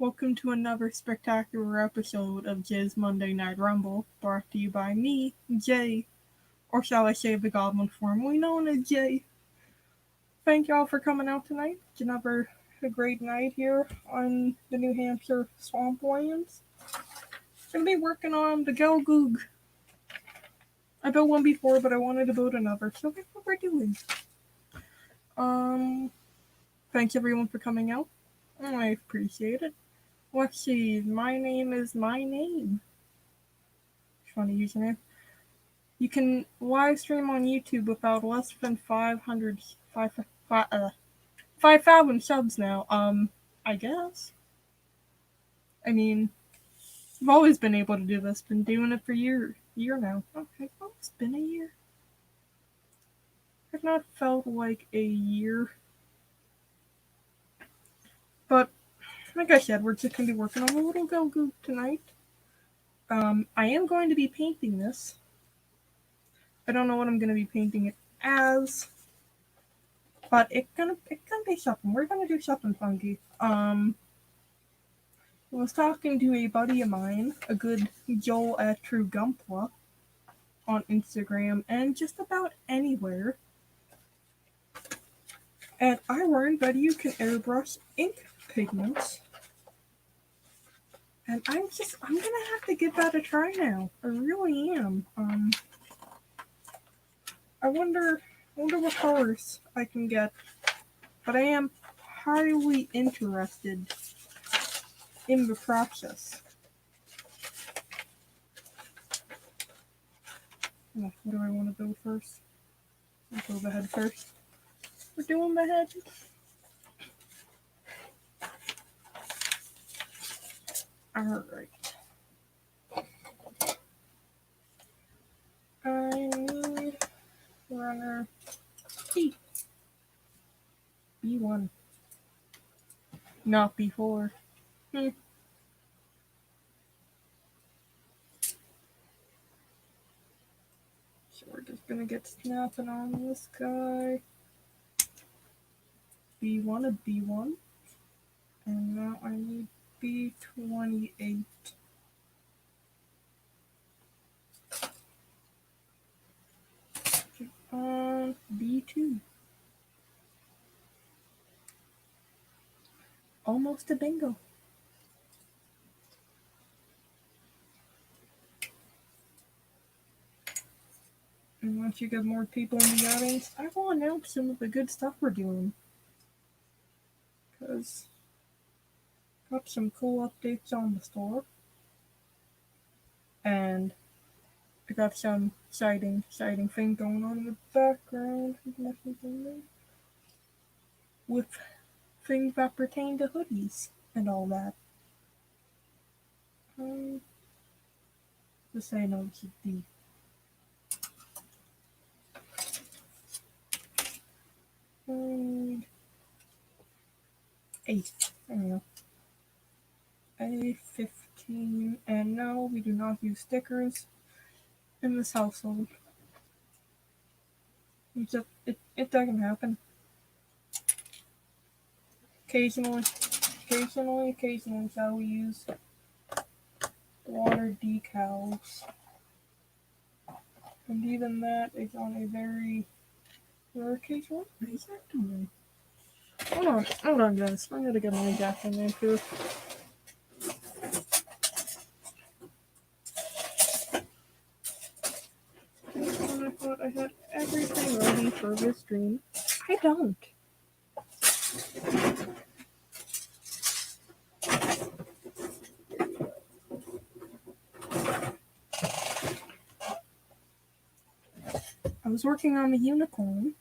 Welcome to another spectacular episode of Jay's Monday Night Rumble, brought to you by me, Jay, or shall I say the goblin formerly known as Jay. Thank y'all for coming out tonight. It's another great night here on the New Hampshire swamplands. Gonna be working on the Gelgoog. I built one before, but I wanted to build another, so that's what we're doing. Thanks everyone for coming out. I appreciate it. Let's see, my name is my name. Funny username. You can live stream on YouTube without less than 5,000 subs now. I guess. I mean, I've always been able to do this. Been doing it for year now. Okay, well, it's been a year. I've not felt like a year. But, like I said, we're just going to be working on a little Gelgoog tonight. I am going to be painting this. I don't know what I'm going to be painting it as. But it's gonna be something. We're gonna do something funky. I was talking to a buddy of mine, a good Joel at True Gunpla, on Instagram and just about anywhere. And I learned that you can airbrush ink pigments. And I'm gonna have to give that a try now. I really am. I wonder what colors I can get. But I am highly interested in the process. What do I want to build first? I'll build the head first. We're doing the head. Alright. I need runner B. B1. Not B4. So we're just gonna get snapping on this guy. B1 of B1. And now I need B28. On B2. Almost a bingo. And once you get more people in the audience, I will announce some of the good stuff we're doing. Because got some cool updates on the store. And I got some exciting thing going on in the background. With things that pertain to hoodies and all that. Just say no to D. And A. There we go. A15. And no, we do not use stickers in this household. It doesn't happen. Occasionally shall we use water decals. And even that is on a very rare occasion. What is that doing? Hold on, guys. I'm gonna get my jack in there too. I thought I had everything ready for this stream. I don't. I was working on the unicorn.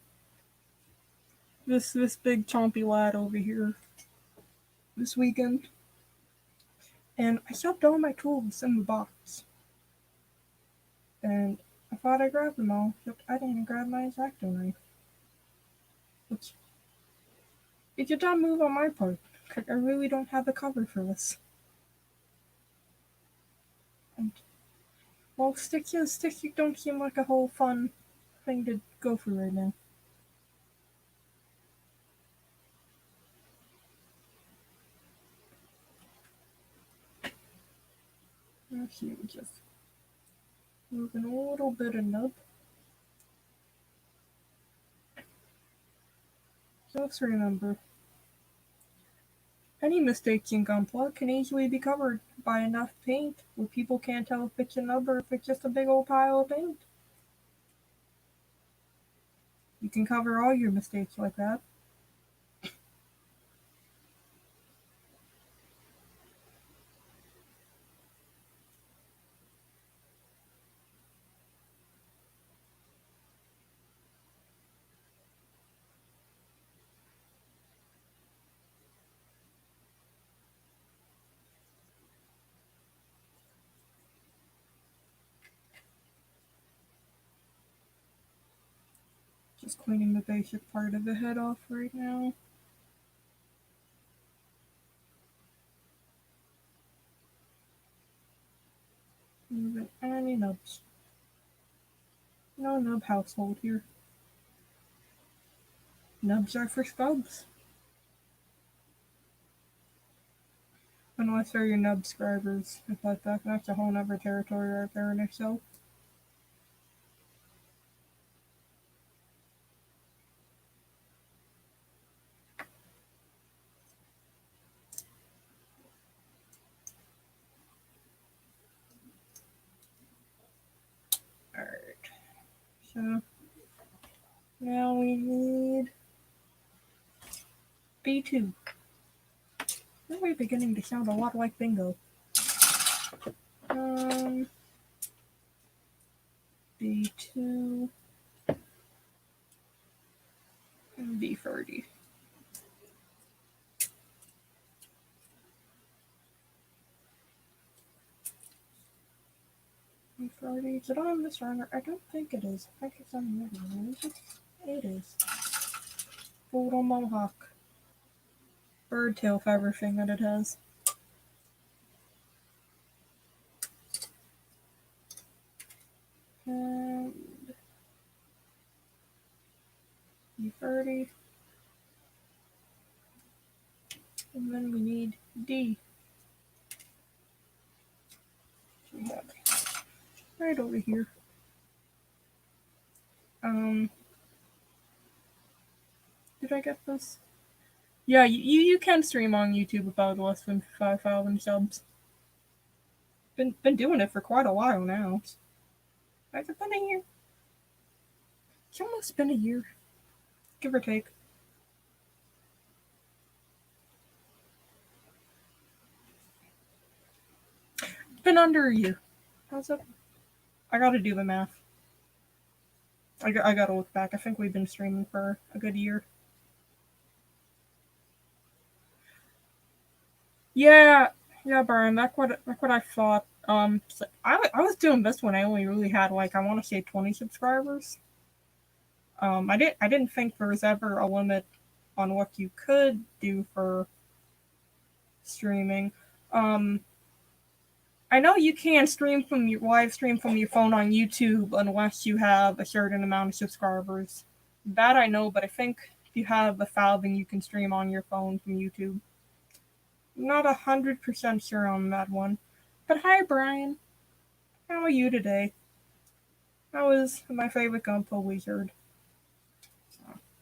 This big chompy lad over here. This weekend. And I shoved all my tools in the box. And I thought I grabbed them all, except I didn't grab my X-Acto knife. Which, it's a dumb move on my part, because I really don't have the cover for this. And, well, stick don't seem like a whole fun thing to go for right now. Actually, just moving a little bit of nub. Just remember, any mistakes in Gunpla can easily be covered by enough paint where people can't tell if it's a nub or if it's just a big old pile of paint. You can cover all your mistakes like that. Just cleaning the basic part of the head off right now. Moving any nubs. No nub household here. Nubs are for scrubs. Unless they're your nub subscribers. But that's a whole other territory right there in itself. Alright. So now we need B2. We're beginning to sound a lot like bingo. B2 and B30. B30. Is it on this runner? I don't think it is. I think it's on the other one. It is. Little mohawk. Bird tail feather thing that it has. And B30. And then we need D. We have right over here. Did I get this? Yeah, you can stream on YouTube about less than 5,000 subs. Been doing it for quite a while now. Has it been a year? It's almost been a year, give or take. It's been under a year. How's it? I gotta do the math. I gotta look back. I think we've been streaming for a good year. Yeah, Brian. That's what I thought. So I was doing this when I only really had like I want to say 20 subscribers. I didn't think there was ever a limit on what you could do for streaming. I know you can stream from your live stream from your phone on YouTube unless you have a certain amount of subscribers. That I know, but I think if you have 1,000, you can stream on your phone from YouTube. Not 100% sure on that one. But hi, Brian. How are you today? How is my favorite Gunpla wizard?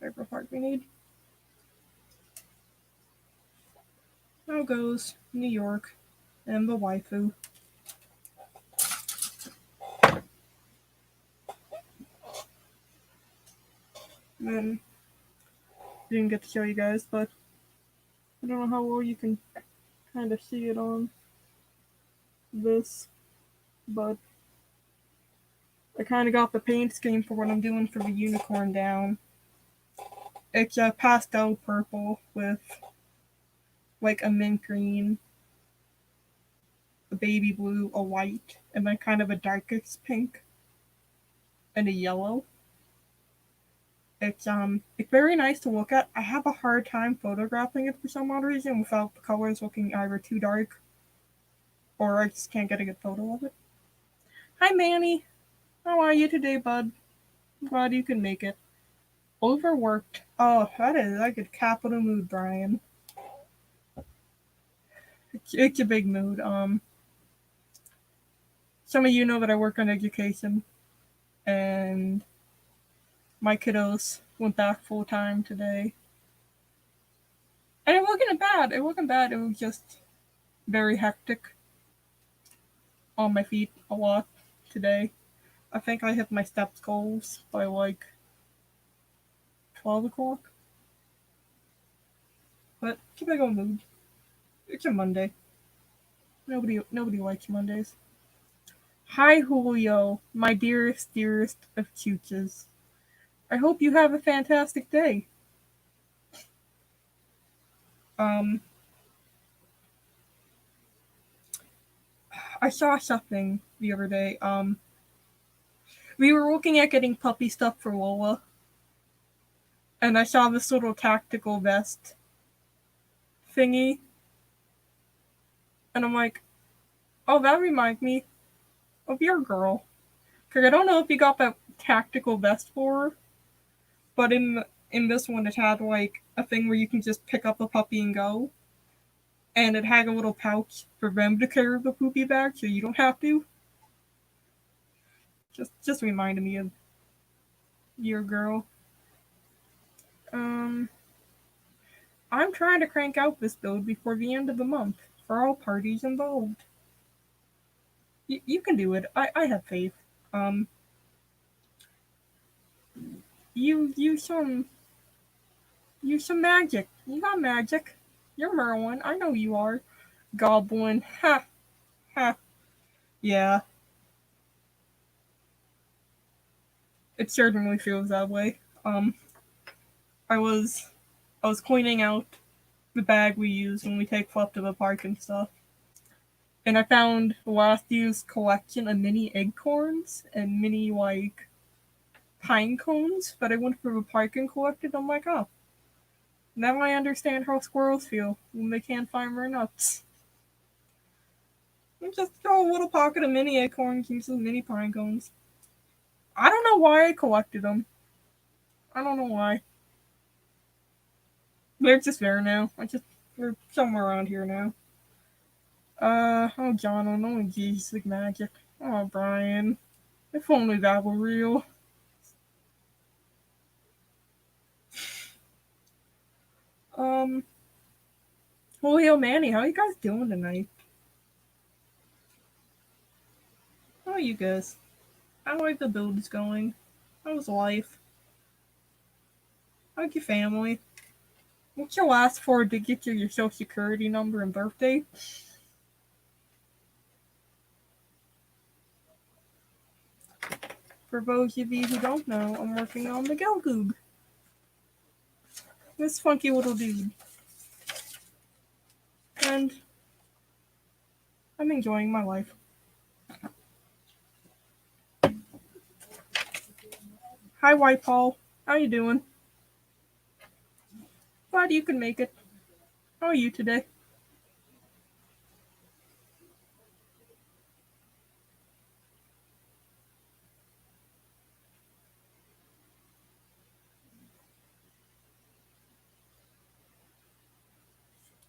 Favorite part we need. How goes New York and the waifu? Then didn't get to show you guys, but I don't know how well you can kind of see it on this, but I kind of got the paint scheme for what I'm doing for the unicorn down. It's a pastel purple with like a mint green, a baby blue, a white, and then kind of a darkest pink and a yellow. It's very nice to look at. I have a hard time photographing it for some odd reason without the colors looking either too dark or I just can't get a good photo of it. Hi Manny. How are you today, bud? I'm glad you can make it. Overworked. Oh, that is like a capital mood, Brian. It's a big mood. some of you know that I work on education, and my kiddos went back full time today. And it wasn't bad. It wasn't bad. It was just very hectic on my feet a lot today. I think I hit my steps goals by like 12 o'clock. But keep a good mood. It's a Monday. Nobody likes Mondays. Hi Julio, my dearest of chooches. I hope you have a fantastic day. Um, I saw something the other day. We were looking at getting puppy stuff for Lola, and I saw this little tactical vest thingy, and I'm like, oh, that reminds me of your girl. Because I don't know if you got that tactical vest for her, but in this one it had like a thing where you can just pick up a puppy and go, and it had a little pouch for them to carry the poopy bag, so you don't have to. Just reminded me of your girl. Um, I'm trying to crank out this build before the end of the month for all parties involved. You can do it. I have faith. Um, you use some magic. You got magic. You're Merlin. I know you are. Goblin. Ha ha. Yeah, it certainly feels that way. I was I was cleaning out the bag we use when we take Fluff to the park and stuff, and I found last year's collection of mini acorns and mini like pine cones that I went for the park and collected. I'm like, oh, now I understand how squirrels feel when they can't find their nuts. And just throw a little pocket of mini acorns and some mini pine cones. I don't know why I collected them. I don't know why. They're just there now. They're somewhere around here now. Oh, John, I know Jesus like magic. Oh, Brian. If only that were real. Um, Julio Manny, how you guys doing tonight? How are you guys? How are the builds going? How's life? How's your family? What's your last four digits of your social security number and birthday? For those of you who don't know, I'm working on the Gelgoog. This funky little dude. And I'm enjoying my life. Hi, White Paul. How you doing? Glad you can make it. How are you today?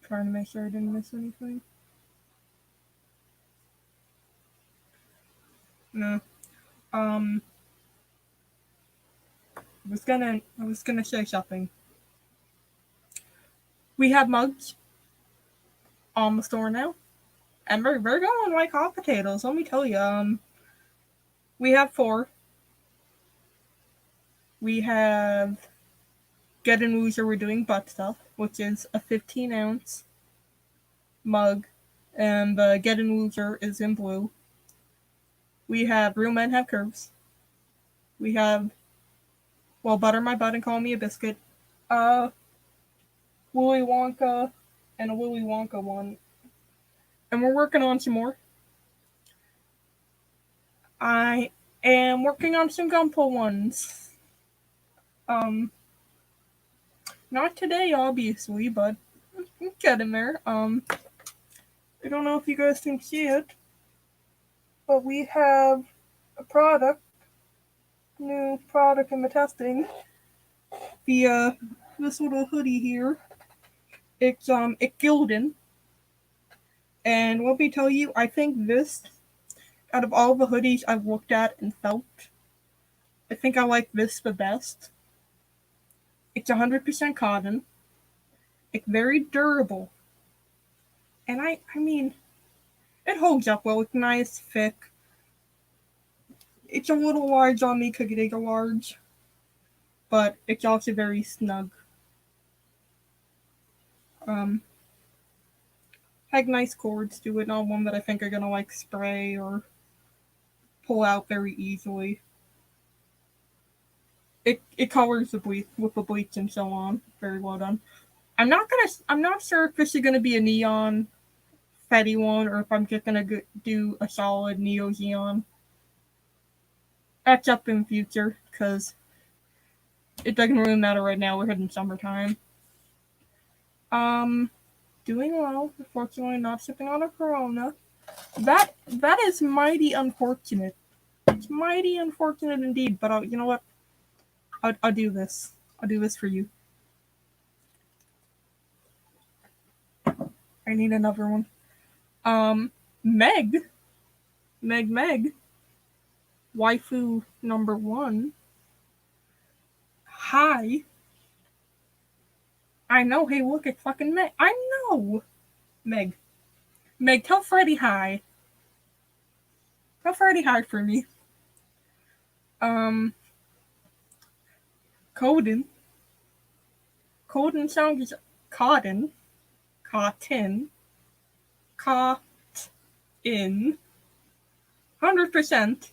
Trying to make sure I didn't miss anything. No. Um, I was gonna say something. We have mugs on the store now, and we're going like hot potatoes. Let me tell you. We have four. We have Get and Loser. We're doing butt stuff, which is a 15-ounce mug, and the Get and Loser is in blue. We have Real Men Have Curves. We have Butter My Butt and Call Me a Biscuit. Uh, Willy Wonka, and a Willy Wonka one. And we're working on some more. I am working on some Gunpla ones. Um, Not today, obviously, but I'm getting there. I don't know if you guys can see it, but we have a new product in the testing. This little hoodie here. It's Gildan, and let me tell you, I think this out of all the hoodies I've looked at and felt, I think I like this the best. It's 100% cotton. It's very durable. And I mean, it holds up well. It's nice, thick. It's a little large on me because it is a large, but it's also very snug. Um, had nice cords to it, not one that I think are gonna like spray or pull out very easily. It colors the bleach with the bleach and so on. Very well done. I'm not sure if this is gonna be a neon fatty one or if I'm just gonna do a solid neo neon. That's up in future because it doesn't really matter right now. We're hitting summertime. Um, doing well. Unfortunately, not sipping on a Corona. That is mighty unfortunate. It's mighty unfortunate indeed. But you know what? I'll do this. I'll do this for you. I need another one. Um, Meg, Meg, waifu number one. Hi. I know. Hey, look at fucking Meg. I know. Meg. Meg, tell Freddy hi. Tell Freddy hi for me. Um, Coden. Coden sounds cotton. Cotton. Cotton. 100%.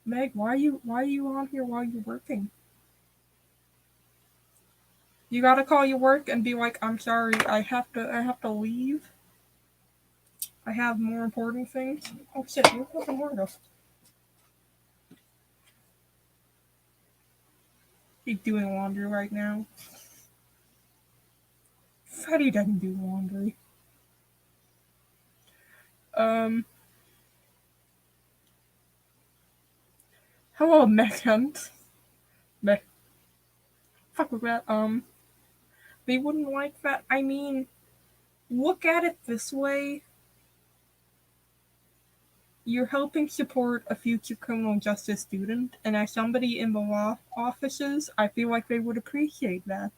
Meg, why are you on here while you're working? You gotta call your work and be like, I'm sorry, I have to leave. I have more important things. Oh shit, you're fucking weirdo. He's doing laundry right now. Freddy doesn't do laundry. Um, hello, Meghunt. Me- Fuck with that. They wouldn't like that. I mean, look at it this way. You're helping support a future criminal justice student, and as somebody in the law offices, I feel like they would appreciate that.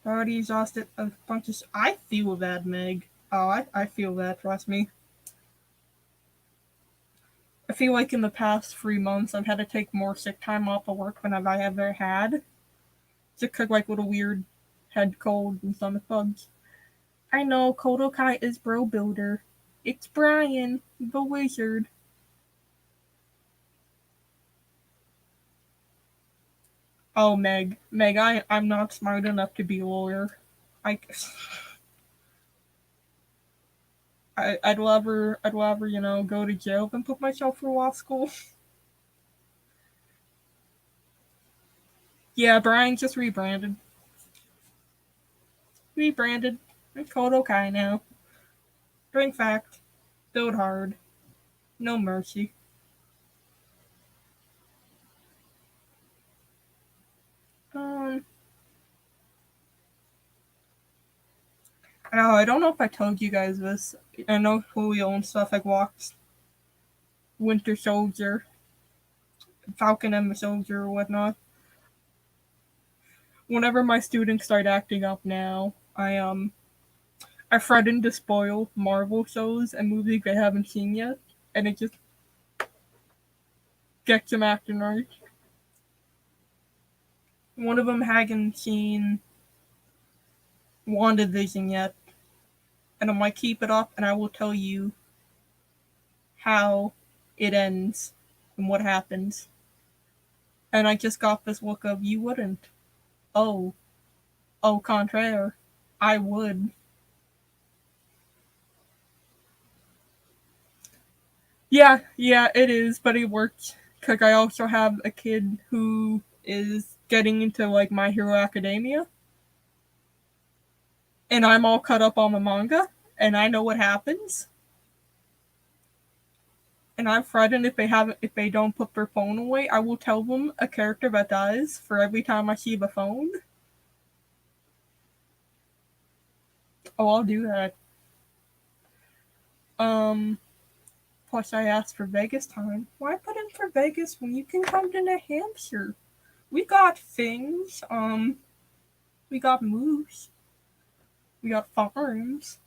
Already exhausted a bunch of. I feel that, Meg. Oh, I feel that. Trust me. I feel like in the past 3 months, I've had to take more sick time off of work than I've ever had. Just because like little weird head cold and stomach bugs. I know Kodokai is bro builder. It's Brian, the wizard. Oh, Meg, I'm not smart enough to be a lawyer. I, I'd rather, go to jail than put myself through law school. Yeah, Brian just rebranded. Rebranded. It's called Okay now. Drink fact. Build hard. No mercy. Um, I don't know if I told you guys this. I know Julio and stuff like walks Winter Soldier, Falcon and the Soldier or whatnot. Whenever my students start acting up now, I threaten to spoil Marvel shows and movies they haven't seen yet, and it just gets them acting right. One of them hasn't seen WandaVision yet, and I might keep it up, and I will tell you how it ends and what happens. And I just got this look of you wouldn't. Oh, au contraire, I would. Yeah, it is, but it worked because I also have a kid who is getting into like My Hero Academia, and I'm all cut up on the manga, and I know what happens. And I'm frightened if they don't put their phone away, I will tell them a character that dies for every time I see the phone. Oh, I'll do that. Plus I asked for Vegas time. Why put in for Vegas when you can come to New Hampshire? We got things. We got moose. We got farms.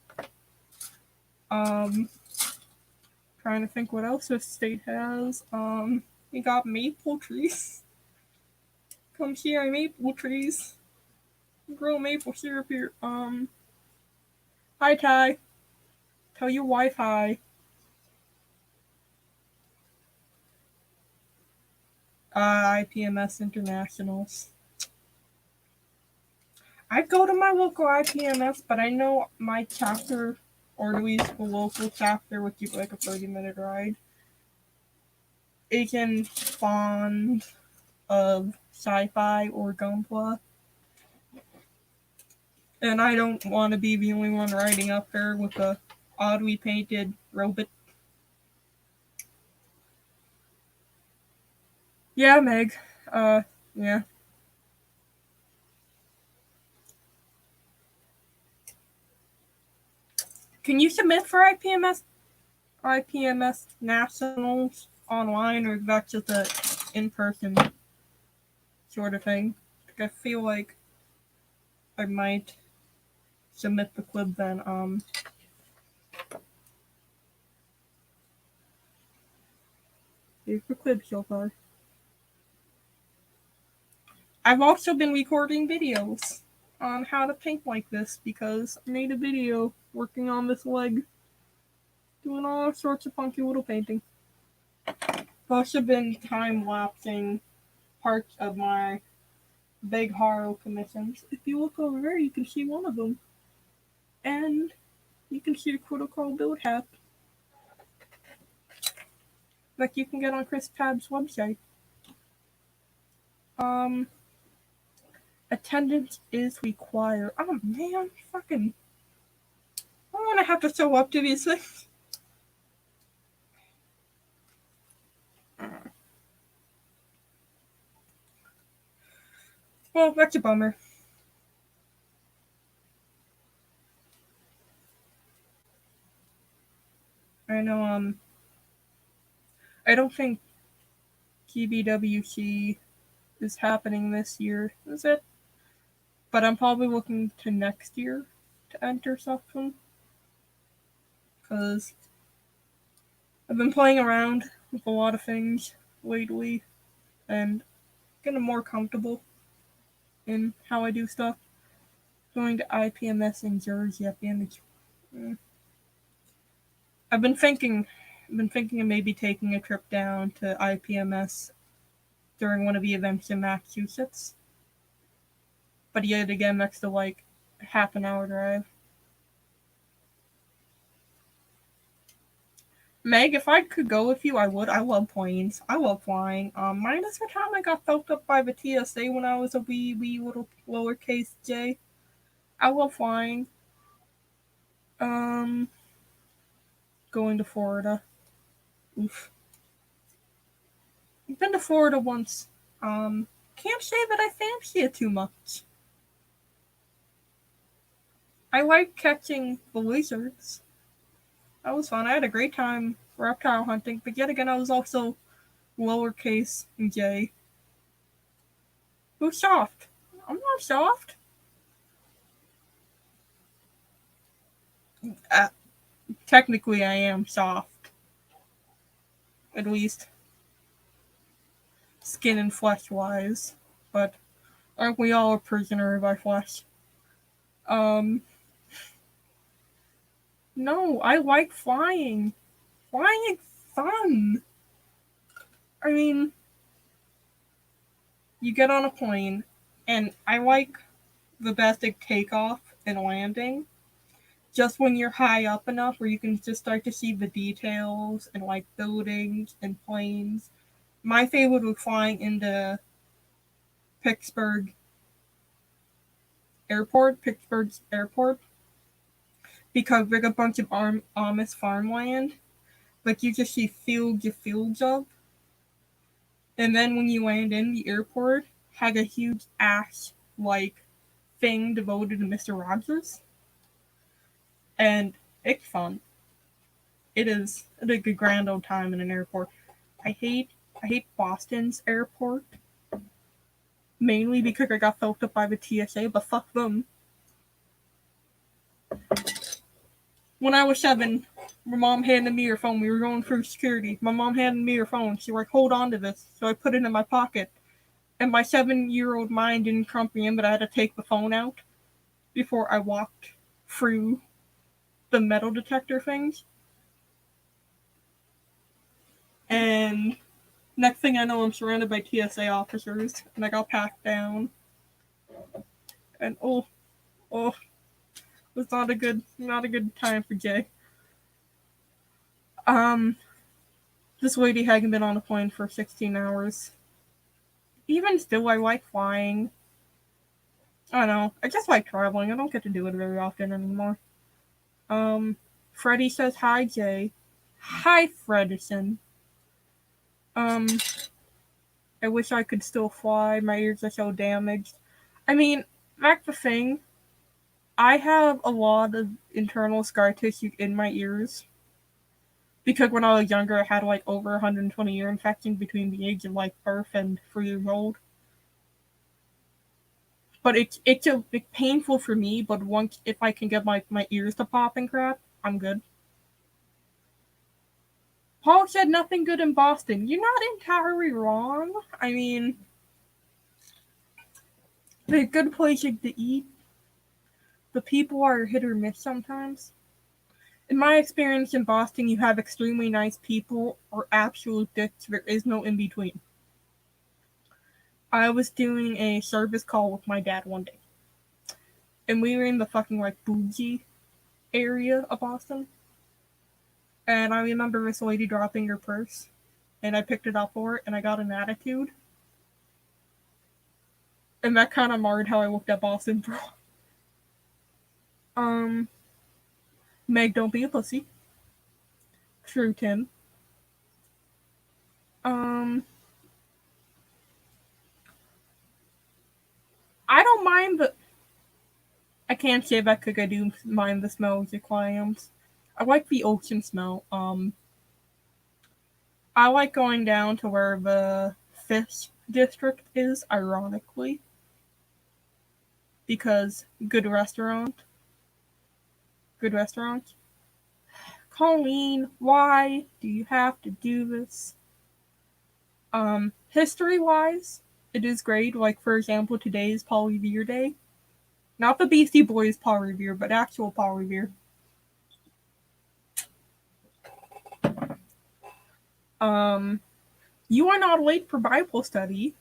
Um, Trying to think what else this state has. We got maple trees. Come here, maple trees. Grow maple syrup here. Hi Ty. Tell your wife hi. IPMS Internationals. I'd go to my local IPMS, but I know my chapter, or at least the local chapter, which is like a 30-minute ride, isn't fond of sci-fi or Gunpla. And I don't want to be the only one riding up there with a oddly painted robot. Yeah, Meg. Yeah. Can you submit for IPMS Nationals online, or is that just a in-person sort of thing? I feel like I might submit the clip then. Here's the clip so far. I've also been recording videos on how to paint like this because I made a video working on this leg, doing all sorts of funky little painting. I've also been time-lapsing parts of my big horror commissions. If you look over there, you can see one of them. And you can see the Critical Build hat that you can get on Chris Tab's website. Attendance is required. Oh man, fucking. I don't want to have to show up to these things. Well, that's a bummer. I know, I don't think TBWC is happening this year, is it? But I'm probably looking to next year to enter something. Because I've been playing around with a lot of things lately and getting more comfortable in how I do stuff. Going to IPMS in Jersey at the end of I've been thinking of maybe taking a trip down to IPMS during one of the events in Massachusetts. But yet again, that's still like half an hour drive. Meg, if I could go with you, I would. I love planes. I love flying. Minus the time I got felt up by the TSA when I was a wee little lowercase J. I love flying. Um, Going to Florida. Oof. I've been to Florida once. Can't say that I fancy it too much. I like catching the lizards. That was fun. I had a great time reptile hunting, but yet again, I was also lowercase J. Who's soft? I'm not soft. Uh, Technically, I am soft. At least skin and flesh wise. But aren't we all a prisoner of our flesh? No, I like flying. Flying is fun. I mean, you get on a plane, and I like the basic takeoff and landing. Just when you're high up enough where you can just start to see the details and like buildings and planes. My favorite was flying into Pittsburgh's airport, because there's a bunch of Amish farmland, like you just see fields of. And then when you land in the airport, had a huge ash like thing devoted to Mr. Rogers. and it's fun. It is a good grand old time in an airport. I hate Boston's airport, mainly because I got fucked up by the TSA, but fuck them. When I was 7, my mom handed me her phone. We were going through security. My mom handed me her phone. She was like, hold on to this. So I put it in my pocket. And my 7-year-old mind didn't comprehend that I had to take the phone out before I walked through the metal detector things. And next thing I know, I'm surrounded by TSA officers, and I got packed down. And it was not a good time for Jay. This lady hadn't been on a plane for 16 hours. Even still, I like flying. I don't know. I just like traveling. I don't get to do it very often anymore. Freddie says hi, Jay. Hi, Fredison. I wish I could still fly. My ears are so damaged. I mean, that's the thing. I have a lot of internal scar tissue in my ears. Because when I was younger, I had like over 120 ear infections between the age of like birth and 3 years old. But it's painful for me, but once, if I can get my ears to pop and crap, I'm good. Paul said nothing good in Boston. You're not entirely wrong. I mean, they're good places to eat. The people are hit or miss sometimes. In my experience in Boston, you have extremely nice people or absolute dicks. There is no in between. I was doing a service call with my dad one day. And we were in the fucking like bougie area of Boston. And I remember this lady dropping her purse. And I picked it up for her and I got an attitude. And that kind of marred how I looked at Boston, bro. Meg, don't be a pussy. True, Tim. I don't mind the. I can't say that because I do mind the smell of the clams. I like the ocean smell. I like going down to where the fish district is, ironically, because good restaurant. Good restaurant. Colleen, why do you have to do this? History-wise, it is great. Like, for example, today is Paul Revere Day. Not the Beastie Boys Paul Revere, but actual Paul Revere. You are not late for Bible study.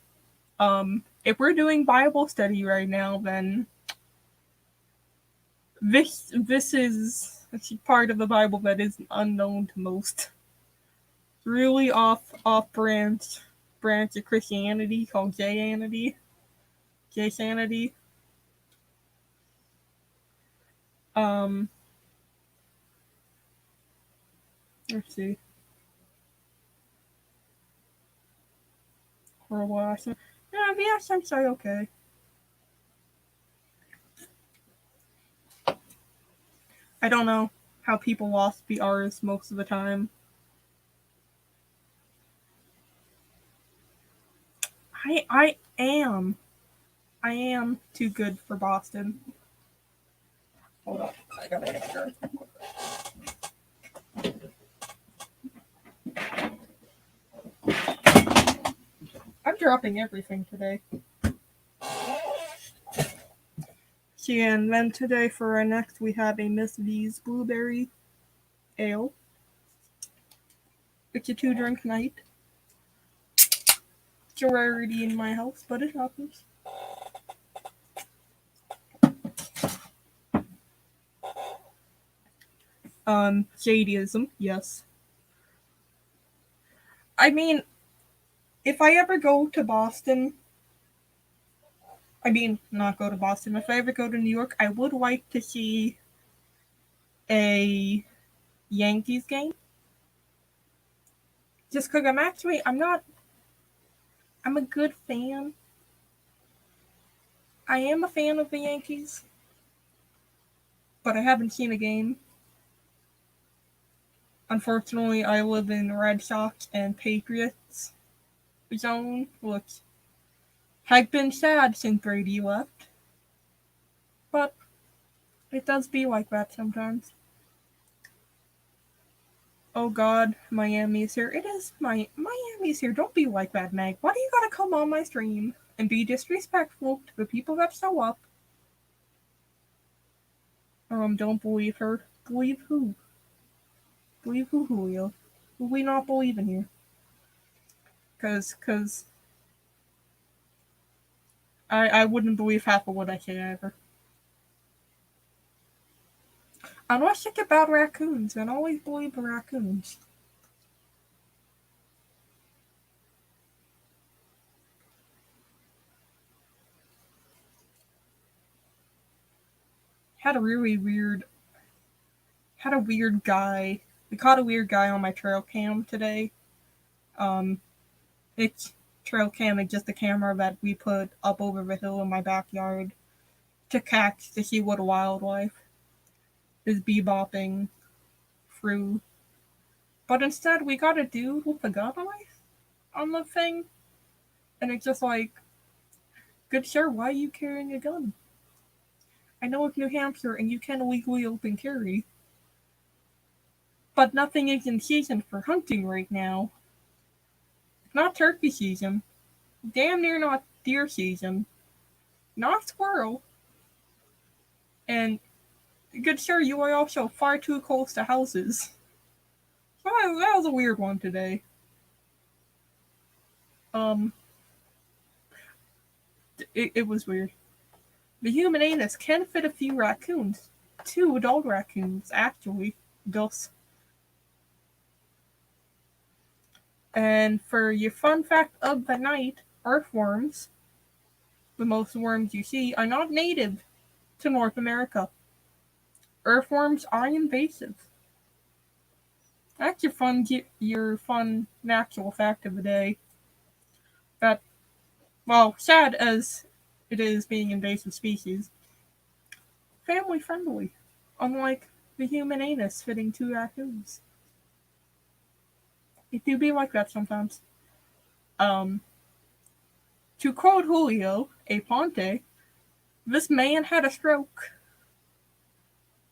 If we're doing Bible study right now, then this is part of the Bible that is unknown to most. Really off branch of Christianity called J-anity. J-sanity. Let's see. Horrible accent. Yeah, the accents are okay. I don't know how people lost the R's most of the time. I am too good for Boston. Hold up, I gotta make sure. I'm dropping everything today. See, and then today for our next, we have a Miss V's Blueberry Ale. It's a 2-drink night. It's a rarity in my house, but it happens. Sadism, yes. I mean, if I ever go to Boston, not go to Boston, if I ever go to New York, I would like to see a Yankees game. Just because I'm a good fan. I am a fan of the Yankees, but I haven't seen a game Unfortunately, I live in Red Sox and Patriots zone, which has been sad since Brady left. But it does be like that sometimes. Oh God, Miami's here. It is Miami's here. Don't be like that, Meg. Why do you gotta come on my stream and be disrespectful to the people that show up? Don't believe her. Believe who? Believe who, Julio? Who we not believe in here? Cause I wouldn't believe half of what I say either. Unless it's about raccoons, and always believe the raccoons. Had a weird guy. We caught a weird guy on my trail cam today. It's trail cam is just a camera that we put up over the hill in my backyard to catch to see what wildlife is bebopping through. But instead, we got a dude with a gun on the thing, and it's just like, good sir, why are you carrying a gun? I know it's New Hampshire and you can illegally open carry, but nothing is in season for hunting right now. It's not turkey season, damn near not deer season, not squirrel, and good sir, you are also far too close to houses. So that was a weird one today. Um, it was weird. The human anus can fit a few raccoons. 2 adult raccoons, actually. Dos. And for your fun fact of the night, earthworms, the most worms you see, are not native to North America. Earthworms are invasive. That's your fun natural fact of the day. That, well, sad as it is being invasive species, family friendly, unlike the human anus fitting 2 raccoons. It do be like that sometimes. To quote Julio Aponte, this man had a stroke.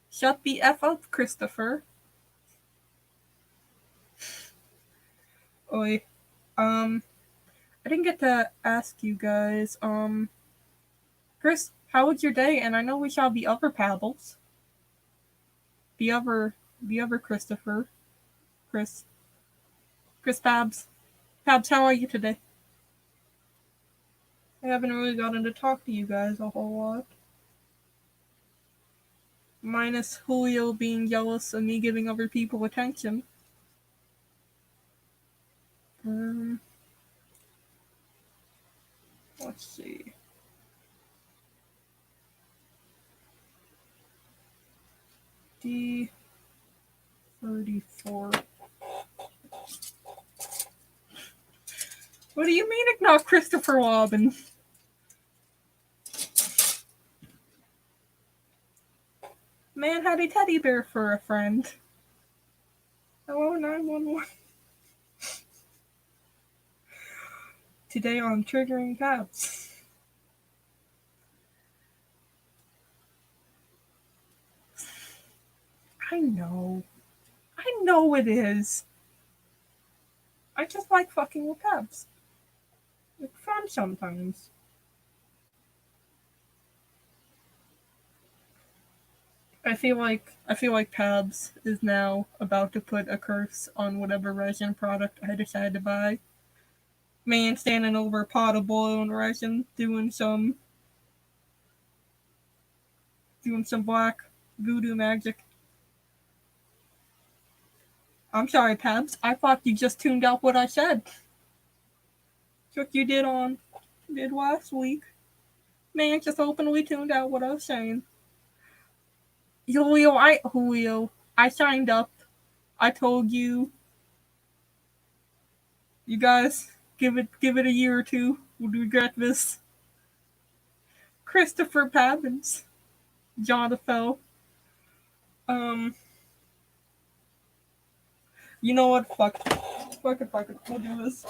Shut the F up, Christopher. Oi. I didn't get to ask you guys, Chris, how was your day? And I know we saw the other Pabbles. The other Christopher. Chris. Chris Pabs. Pabs, how are you today? I haven't really gotten to talk to you guys a whole lot. Minus Julio being jealous of me giving other people attention. Let's see. D34. What do you mean it's not Christopher Robin? Man had a teddy bear for a friend. Hello, 911. Today on Triggering Cats. I know it is. I just like fucking with cats. It's fun sometimes. I feel like Pabs is now about to put a curse on whatever resin product I decide to buy. Man standing over a pot of boiling resin, doing some black voodoo magic. I'm sorry, Pabs. I thought you just tuned out what I said. What you did last week. Man just openly tuned out what I was saying. Julio, I signed up. I told you. You guys, give it a year or two. We'll regret this. Christopher Pabbins. Jonathan. Um, You know what? Fuck it. We'll do this.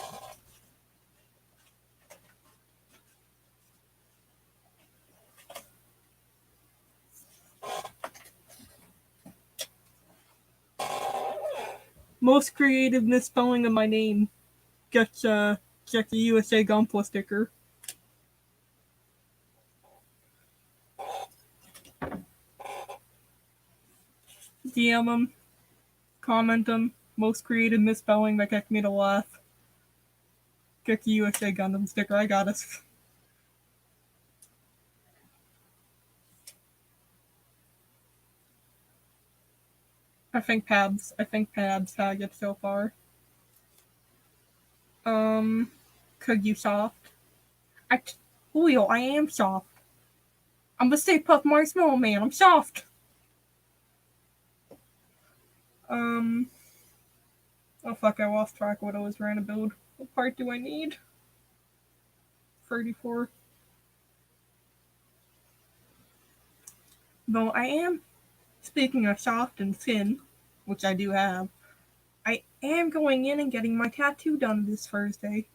Most creative misspelling of my name gets a USA Gunpla sticker. DM them, comment them. Most creative misspelling that gets me to laugh. Get the USA Gundam sticker. I got it. I think Pabs had it so far. Could you soft? Julio, I am soft. I'm the Stay Puft Marshmallow Man. I'm soft. Oh fuck, I lost track of what I was trying to build. What part do I need? 34. Though I am, speaking of soft and thin, which I do have, I am going in and getting my tattoo done this Thursday.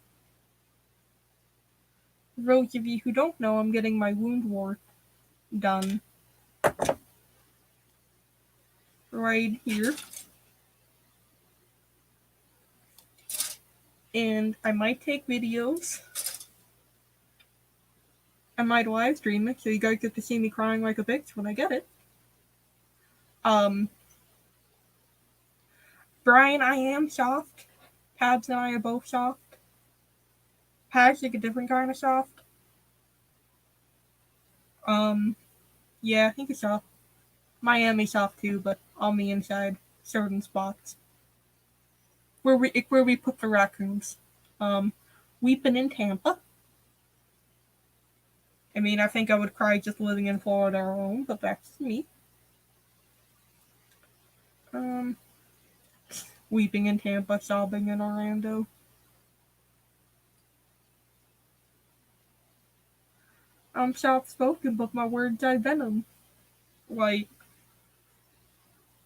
For those of you who don't know, I'm getting my wound wart done. Right here. And I might take videos. I might live stream it so you guys get to see me crying like a bitch when I get it. Brian, I am soft. Pabs and I are both soft. Pabs like a different kind of soft. Yeah, I think it's soft. Miami soft too, but on the inside, certain spots. Where we put the raccoons. Weeping in Tampa. I mean, I think I would cry just living in Florida alone, but that's me. Weeping in Tampa, sobbing in Orlando. I'm soft-spoken, but my words are venom. Like,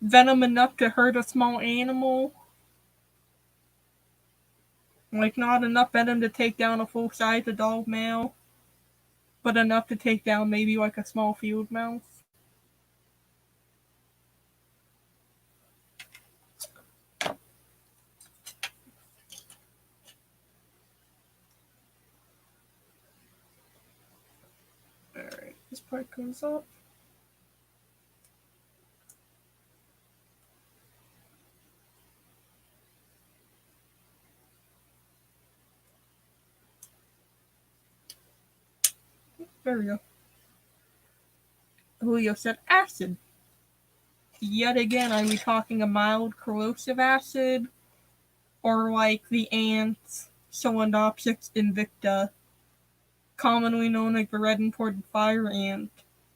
venom enough to hurt a small animal. Like, not enough venom to take down a full-size adult male, but enough to take down maybe like a small field mouse. Alright, this part goes up. There we go. Julio said acid. Yet again, are we talking a mild corrosive acid? Or like the ants, Solenopsis invicta, commonly known as the red imported fire ant,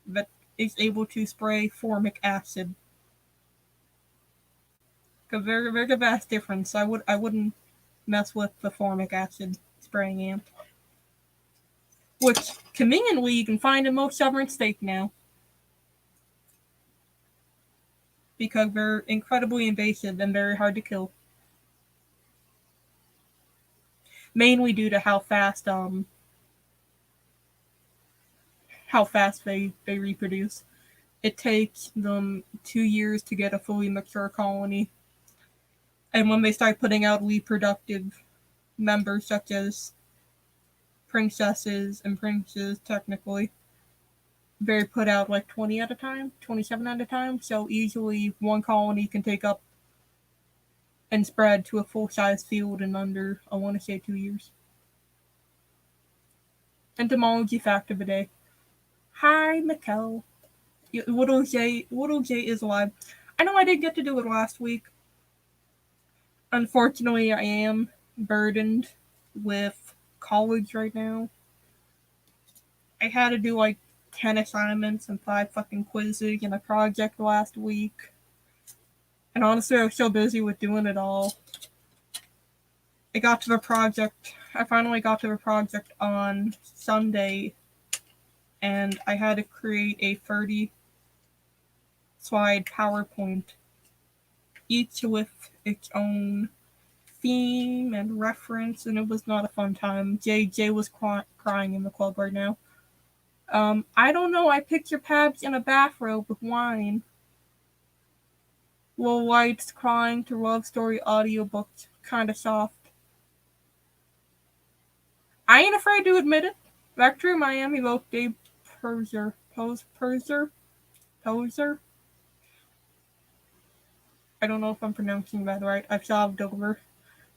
that is able to spray formic acid. Because there's a vast difference. I wouldn't mess with the formic acid spraying ant. Which, conveniently, you can find in most southern states now. Because they're incredibly invasive and very hard to kill. Mainly due to how fast they reproduce. It takes them 2 years to get a fully mature colony. And when they start putting out reproductive members, such as princesses and princes, technically, they put out like 20 at a time, 27 at a time. So easily one colony can take up and spread to a full-size field in under, I want to say, 2 years. Entomology fact of the day. Hi, Mikkel. Little J is alive. I know I didn't get to do it last week. Unfortunately, I am burdened with college right now. I had to do like 10 assignments and 5 fucking quizzes and a project last week. And honestly, I was so busy with doing it all. I finally got to the project on Sunday, and I had to create a 30 slide PowerPoint each with its own theme and reference, and it was not a fun time. Jay was crying in the club right now. I don't know. I picture Pabs in a bathrobe with wine. Lil White's crying to love story audiobooks, kinda soft. I ain't afraid to admit it. Back to Miami wrote Dave Poser. I don't know if I'm pronouncing that right. I've sobbed over.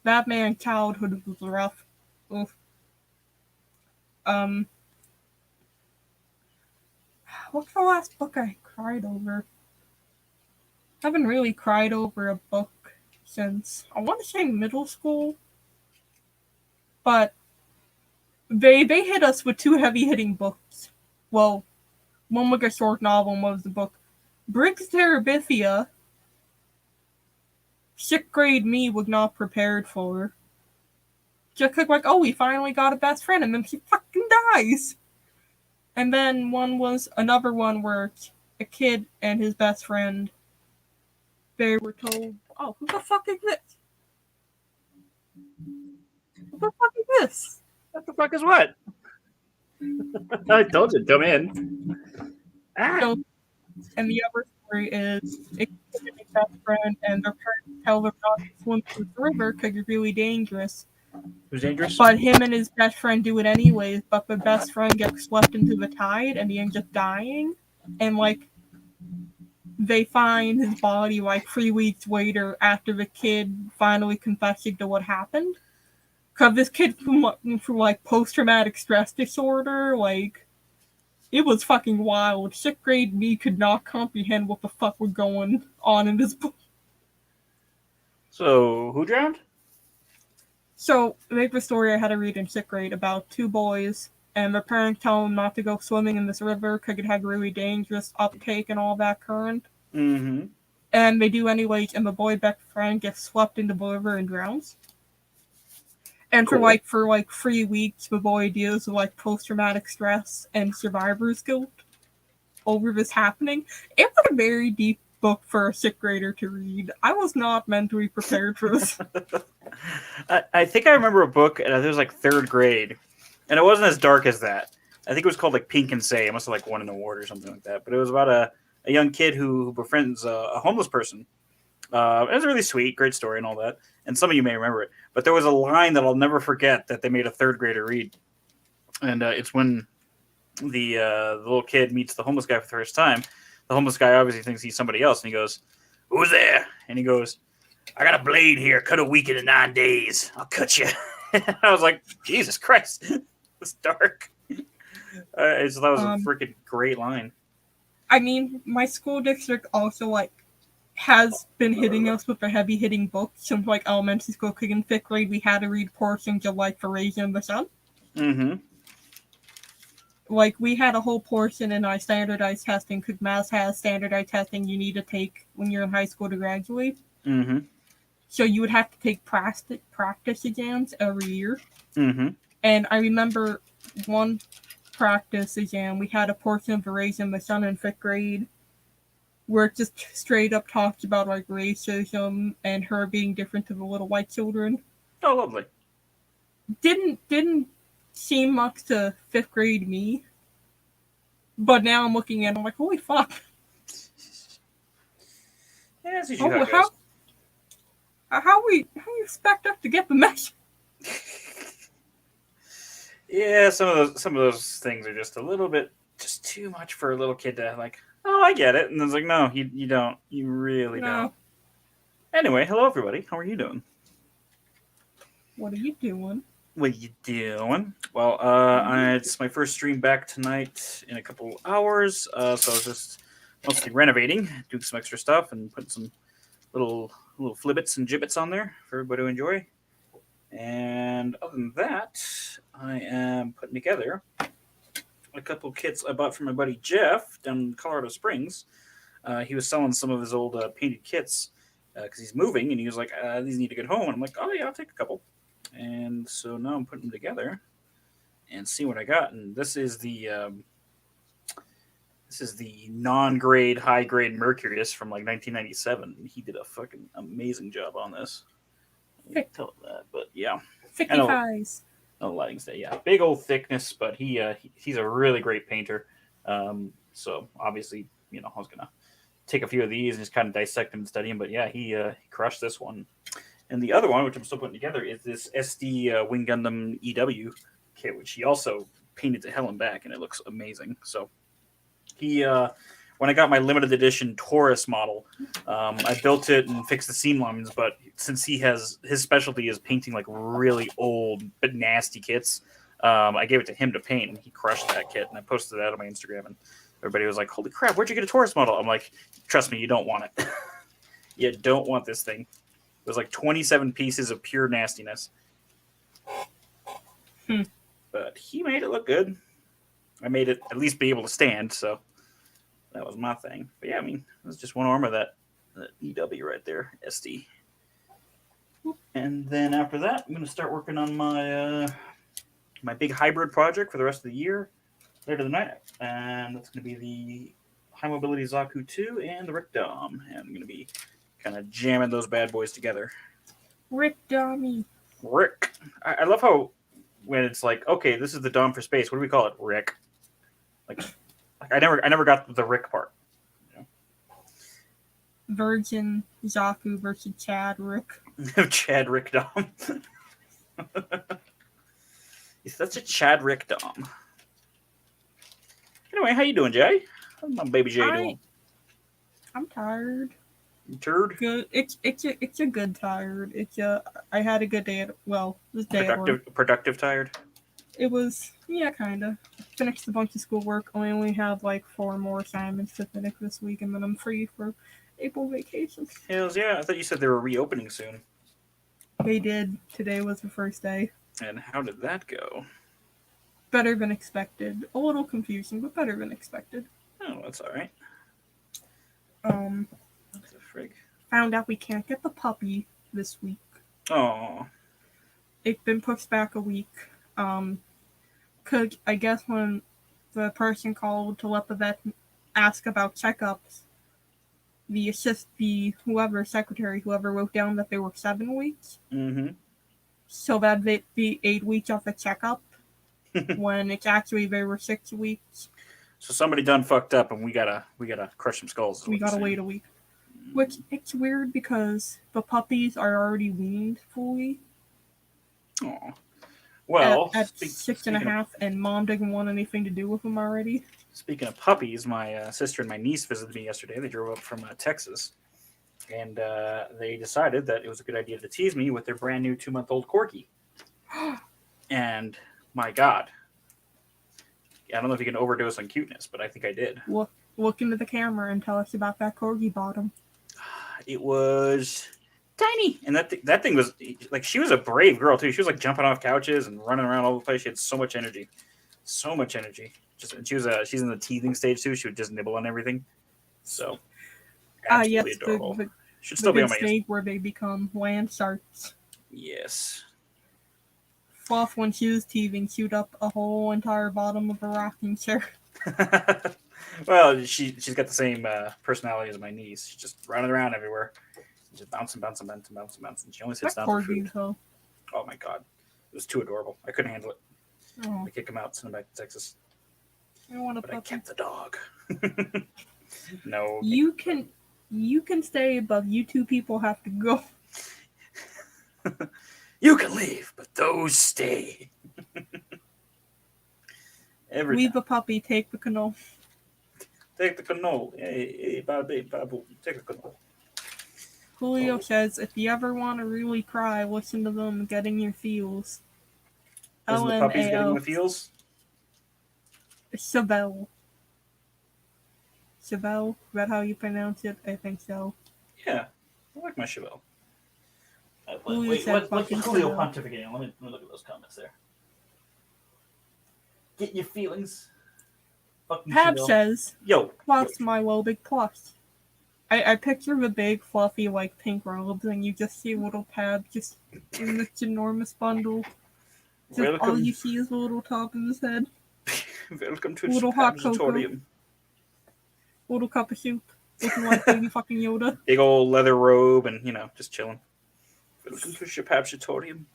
That man's childhood was rough. Oof. Um, what's the last book I cried over? I haven't really cried over a book since, I want to say middle school, but they hit us with two heavy hitting books. Well, one was a short novel and one was the book. Briggs Terabithia, 6th grade me was not prepared for. Just like, oh, we finally got a best friend, and then she fucking dies. And then another one where a kid and his best friend, they were told, oh, who the fuck is this? Who the fuck is this? What the fuck is what? I told you, come in. So, and the other story is a kid and his best friend, and their parents tell them not to swim through the river because it's really dangerous. Who's dangerous? But him and his best friend do it anyways, but the best friend gets swept into the tide and he ends up dying. And, like, they find his body, like, 3 weeks later after the kid finally confessing to what happened. Because this kid through, like, post-traumatic stress disorder, like, it was fucking wild. 6th grade me could not comprehend what the fuck was going on in this book. So, who drowned? So, there's a story I had to read in 6th grade about two boys, and their parents tell them not to go swimming in this river because it had really dangerous uptake and all that current. Mm-hmm. And they do anyways, and the boy best friend gets swept into the river and drowns. And Cool. for 3 weeks, the boy deals with, like, post-traumatic stress and survivor's guilt over this happening. It was a very deep book for a 6th grader to read. I was not mentally prepared for this. I think I remember a book, and it was like 3rd grade, and it wasn't as dark as that. I think it was called like Pink and Say. It must have like won an award or something like that. But it was about a young kid who befriends a homeless person. It was really sweet, great story and all that. And some of you may remember it. But there was a line that I'll never forget that they made a 3rd grader read. And it's when the little kid meets the homeless guy for the first time. The homeless guy obviously thinks he's somebody else. And he goes, "Who's there?" And he goes, "I got a blade here. Cut a week into 9 days. I'll cut you." I was like, Jesus Christ. It's dark. That was a freaking great line. I mean, my school district also, like, has been hitting us with the heavy hitting books since, like, elementary school. Because in 5th grade, we had to read portions of, like, The Raisin in the Sun. Mm-hmm. Like, we had a whole portion in our standardized testing, because math has standardized testing you need to take when you're in high school to graduate. Mm-hmm. So you would have to take practice exams every year. Mm-hmm. And I remember one practice exam, we had a portion of The Raisin in the Sun in 5th grade, where it just straight up talks about, like, racism and her being different to the little white children. Oh, lovely. Didn't seem much to 5th grade me, but now I'm looking at it, I'm like, holy fuck. Yeah, that's usually how it goes. How you expect us to get the message? Yeah, some of those things are just a little bit just too much for a little kid to like. Oh, I get it, and it's like, no, you don't. You really don't. Anyway, hello everybody. How are you doing? What are you doing? What are you doing? Well, it's my first stream back tonight in a couple hours. So I was just mostly renovating, doing some extra stuff, and putting some little flibbits and gibbets on there for everybody to enjoy. And other than that, I am putting together a couple kits I bought from my buddy Jeff down in Colorado Springs. He was selling some of his old painted kits because he's moving, and he was like, "These need to get home." And I'm like, "Oh yeah, I'll take a couple." And so now I'm putting them together and see what I got. And this is the This is the non-grade, high-grade Mercurius from like 1997. He did a fucking amazing job on this. Tell him that, but yeah, I know. 55s. No lighting stay, yeah, big old thickness, but he's a really great painter. So obviously, I was gonna take a few of these and just kind of dissect them and study them. But yeah, he crushed this one. And the other one, which I'm still putting together, is this SD Wing Gundam EW kit, which he also painted to hell and back, and it looks amazing. So he, when I got my limited edition Taurus model, I built it and fixed the seam lines. But since his specialty is painting like really old but nasty kits, I gave it to him to paint, and he crushed that kit. And I posted that on my Instagram, and everybody was like, "Holy crap, where'd you get a Taurus model?" I'm like, "Trust me, you don't want it. You don't want this thing." It was like 27 pieces of pure nastiness. But he made it look good. I made it at least be able to stand, so that was my thing. But yeah, I mean, it was just one arm of that EW right there, SD. And then after that, I'm going to start working on my big hybrid project for the rest of the year, later tonight. And that's going to be the High Mobility Zaku 2 and the Rick Dom. And I'm going to be kind of jamming those bad boys together. Rick Dommy. Rick. I love how when it's like, okay, this is the Dom for space. What do we call it? Rick. Like I never got the Rick part. Virgin Zaku versus Chad Rick. Chad Rick Dom. That's a Chad Rick Dom. Anyway, how you doing, Jay? How's my baby Jay doing? I'm tired. Turd. Good. It's a good tired. I had a good day this day at work. Productive tired. It was kind of. Finished a bunch of schoolwork. I only have like 4 more assignments to finish this week, and then I'm free for April vacation. Hells yeah! I thought you said they were reopening soon. They did. Today was the first day. And how did that go? Better than expected. A little confusing, but better than expected. Oh, that's all right. What the frig? Found out we can't get the puppy this week. Oh. It's been pushed back a week. Cause I guess when the person called to let the vet ask about checkups, whoever wrote down that they were 7 weeks. Mm-hmm. So that'd be 8 weeks of the checkup, when it's actually they were 6 weeks. So somebody done fucked up, and we gotta crush some skulls. We gotta wait a week. Which, it's weird because the puppies are already weaned fully. Oh. Well, at 6.5, and Mom doesn't want anything to do with them already. Speaking of puppies, my sister and my niece visited me yesterday. They drove up from Texas, and they decided that it was a good idea to tease me with their brand new 2-month-old corgi. And my God, I don't know if you can overdose on cuteness, but I think I did. Look into the camera and tell us about that corgi bottom. It was tiny, and that thing was like, she was a brave girl too. She was like jumping off couches and running around all the place. She had so much energy. She's in the teething stage too. She would just nibble on everything. So absolutely adorable. Should still be on my stage where they become land sharks. Yes. Fluff, when she was teething, chewed up a whole entire bottom of a rocking chair. Well, she's got the same personality as my niece. She's just running around everywhere, just bouncing. She only sits down for food. Though. Oh my God, it was too adorable. I couldn't handle it. Oh. I kicked him out, sent him back to Texas. But I kept the dog. No. You can stay, but you 2 people have to go. You can leave, but those stay. Leave the puppy, take the canoe. Take the canoe. Hey, babu, take the canoe. Julio says, if you ever want to really cry, listen to them getting your feels. Isn't the puppies getting the feels? Chevelle. Chevelle? Is that how you pronounce it? I think so. Yeah, I like my Chevelle. What's Julio pontificating? Let me look at those comments there. Get your feelings. Pab says, yo, plus Milo big plus. I picture the big, fluffy, like, pink robes, and you just see little Pab just in this enormous bundle. Just all you see is the little top of his head. Welcome to little hot cocoa. little cup of soup, looking like baby fucking Yoda. Big old leather robe and, just chilling. Welcome to Shapabshatorium.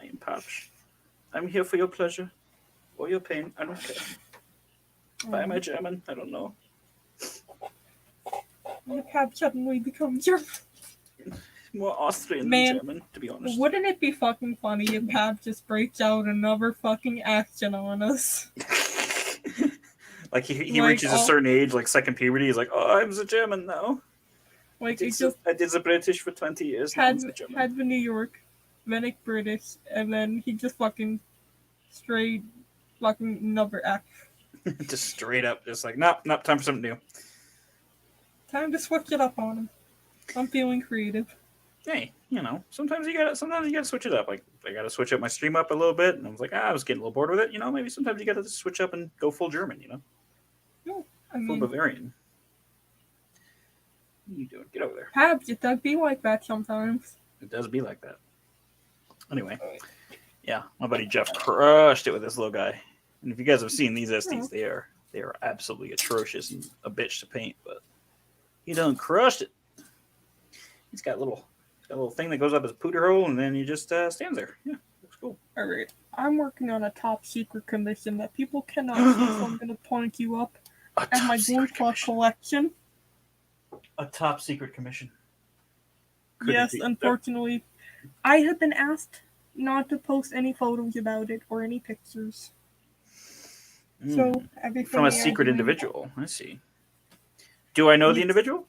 I am Papsh. I'm here for your pleasure or your pain. I don't care. Why am I German? I don't know. The Pab suddenly becomes German. More Austrian Man, than German, to be honest. Wouldn't it be fucking funny if Pab just breaks out another fucking accent on us? Like he reaches a certain age, like second puberty, he's like, oh, I'm the German now. Like, I did the British for 20 years. Had the New York, then it's British, and then he just fucking straight fucking another act. Just straight up, just like, nope, time for something new. Time to switch it up on him. I'm feeling creative. Hey, sometimes you gotta switch it up. Like, I gotta switch up my stream up a little bit, and I was like, I was getting a little bored with it. Maybe sometimes you gotta switch up and go full German. No, full Bavarian. What are you doing? Get over there. Pabs, it does be like that sometimes. It does be like that. Anyway, yeah, my buddy Jeff crushed it with this little guy. And if you guys have seen these SDs, they are absolutely atrocious and a bitch to paint. But he done crushed it. He's got a little thing that goes up his pooter hole, and then he just stands there. Yeah, looks cool. All right, I'm working on a top secret commission that people cannot see, so I'm gonna point you up at my Gunpla collection. A top secret commission. Yes, unfortunately, I have been asked not to post any photos about it or any pictures. So everything from a secret individual. I see. Do I know the individual?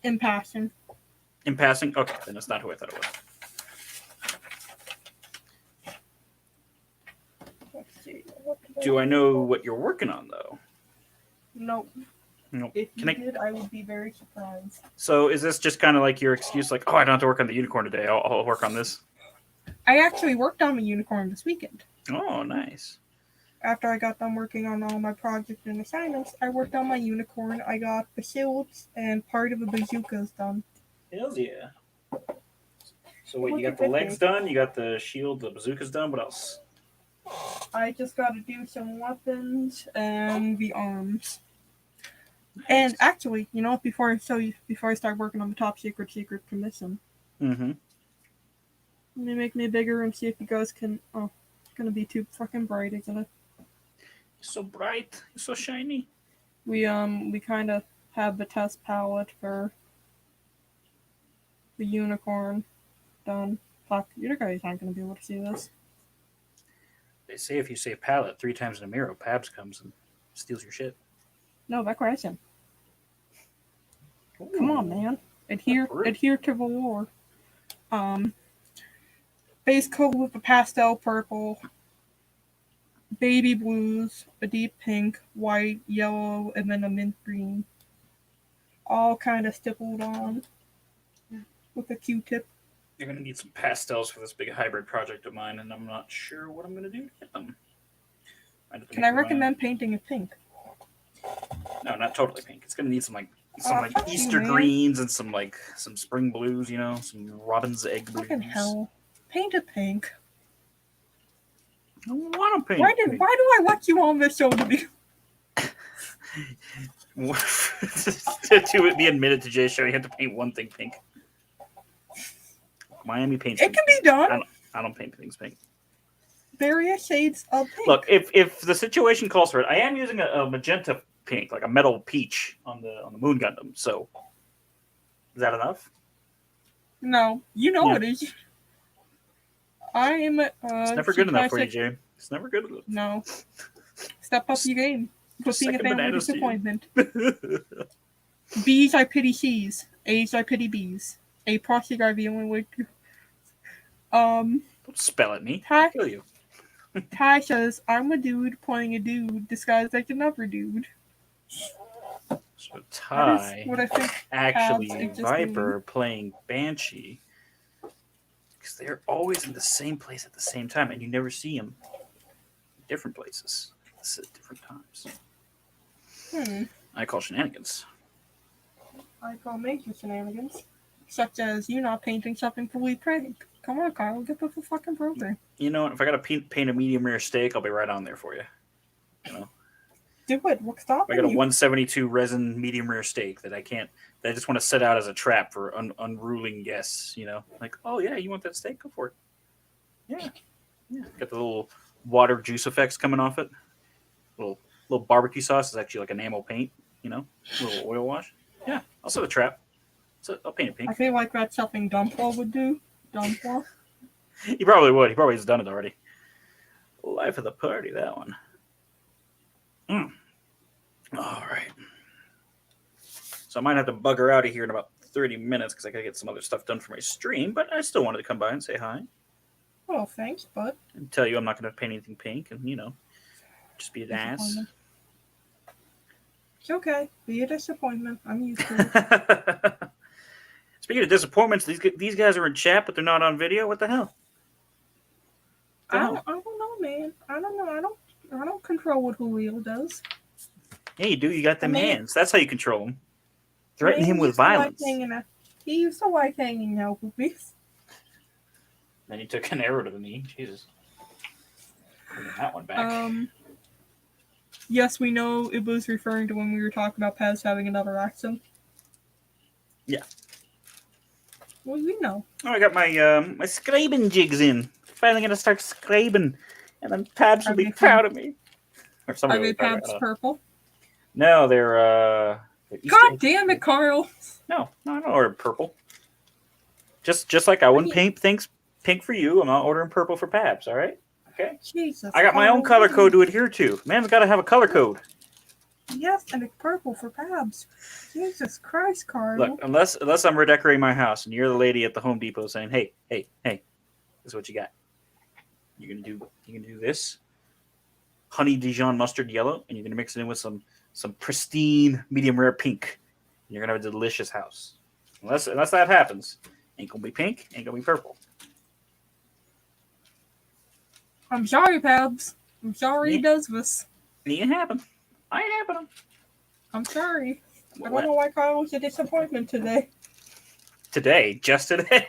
In passing. In passing? Okay, then it's not who I thought it was. Let's see. Do I know what you're working on, though? Nope. Nope. If you did, I would be very surprised. So is this just kind of like your excuse, like, oh, I don't have to work on the unicorn today. I'll work on this? I actually worked on the unicorn this weekend. Oh, nice. After I got done working on all my projects and assignments, I worked on my unicorn. I got the shields and part of the bazookas done. Hells yeah. So wait, you got the legs done, you got the shield, the bazookas done, what else? I just got to do some weapons and the arms. Nice. And actually, before I start working on the top secret commission, let me make me bigger and see if you guys can. Oh, it's gonna be too fucking bright, isn't it? It's so bright, it's so shiny. We kind of have the test palette for the unicorn done. Fuck, you guys aren't gonna be able to see this. They say if you say palette 3 times in a mirror, Pabs comes and steals your shit. No, that question. Come on, man. Adhere to the lore. Base coat with a pastel purple, baby blues, a deep pink, white, yellow, and then a mint green. All kind of stippled on with a Q-tip. You're going to need some pastels for this big hybrid project of mine, and I'm not sure what I'm going to do to get them. Can I recommend painting it pink? No, not totally pink. It's going to need some Easter greens and some spring blues, some robin's egg blues. Fucking hell. Paint it pink. I don't want to paint Why do I let you on this show to be... to be admitted to Jay's show, you have to paint one thing pink. Miami paints. It can be done. I don't paint things pink. Various shades of pink. Look, if the situation calls for it, I am using a magenta pink, like a metal peach on the Moon Gundam. So, is that enough? No, it is. I am. It's never good enough for you, Jay. It's never good enough. No. Step up your game. Quit being a family disappointment. B's, I pity C's. A's, I pity B's. A prostate are the only way to. Don't spell at me. I'll kill you. Ty says, I'm a dude playing a dude disguised like another dude. So Ty, what I think actually Viper playing Banshee, because they're always in the same place at the same time, and you never see them in different places at different times. I call shenanigans. I call major shenanigans, such as you not painting something fully prank. Come on, Kyle, get with the fucking program. You know what? If I gotta paint a medium rare steak, I'll be right on there for you. Do it. What's stopping I got a you? 172 resin medium rare steak that I just want to set out as a trap for unruling guests. Like, oh yeah, you want that steak? Go for it. Yeah. Got the little water juice effects coming off it. Little barbecue sauce is actually like enamel paint. A little oil wash. Yeah, I'll set a trap. So I'll paint it I pink. feel like that's something Gunpla would do. Gunpla. He probably would. He probably has done it already. Life of the party, that one. All right. So I might have to bugger out of here in about 30 minutes because I got to get some other stuff done for my stream, but I still wanted to come by and say hi. Oh, thanks, bud. And tell you I'm not going to paint anything pink and, just be an ass. It's okay. Be a disappointment. I'm used to it. Speaking of disappointments, these guys are in chat, but they're not on video. What the hell? I don't know, man. I don't know. I don't control what Julio does. Yeah, you do. You got them hands. That's how you control him. Threaten him with violence. He used to like hanging out with me. Then he took an arrow to the knee. Jesus. Bringing that one back. Yes, we know it was referring to when we were talking about Pez having another accent. Yeah. Well, we know. Oh, I got my my scribing jigs in. Finally gonna start scribing, and then Pabs will be proud of me. Or somebody. Are they Pabs purple? No, they're God damn it, Carl! No, I don't order purple. Just like I wouldn't paint things pink for you, I'm not ordering purple for Pabs. All right? Okay. Jesus. I got my own color code to adhere to. Man's got to have a color code. Yes, and it's purple for Pabs. Jesus Christ, Carl. Look, unless I'm redecorating my house, and you're the lady at the Home Depot saying, "Hey, this is what you got. You're gonna do this honey Dijon mustard yellow, and you're gonna mix it in with some pristine medium rare pink, and you're gonna have a delicious house. Unless that happens, ain't gonna be pink, ain't gonna be purple. I'm sorry, Pabs. I'm sorry he does this. It ain't happen. I ain't happening. I'm sorry. I don't know why Carl was a disappointment today. Today? Just today?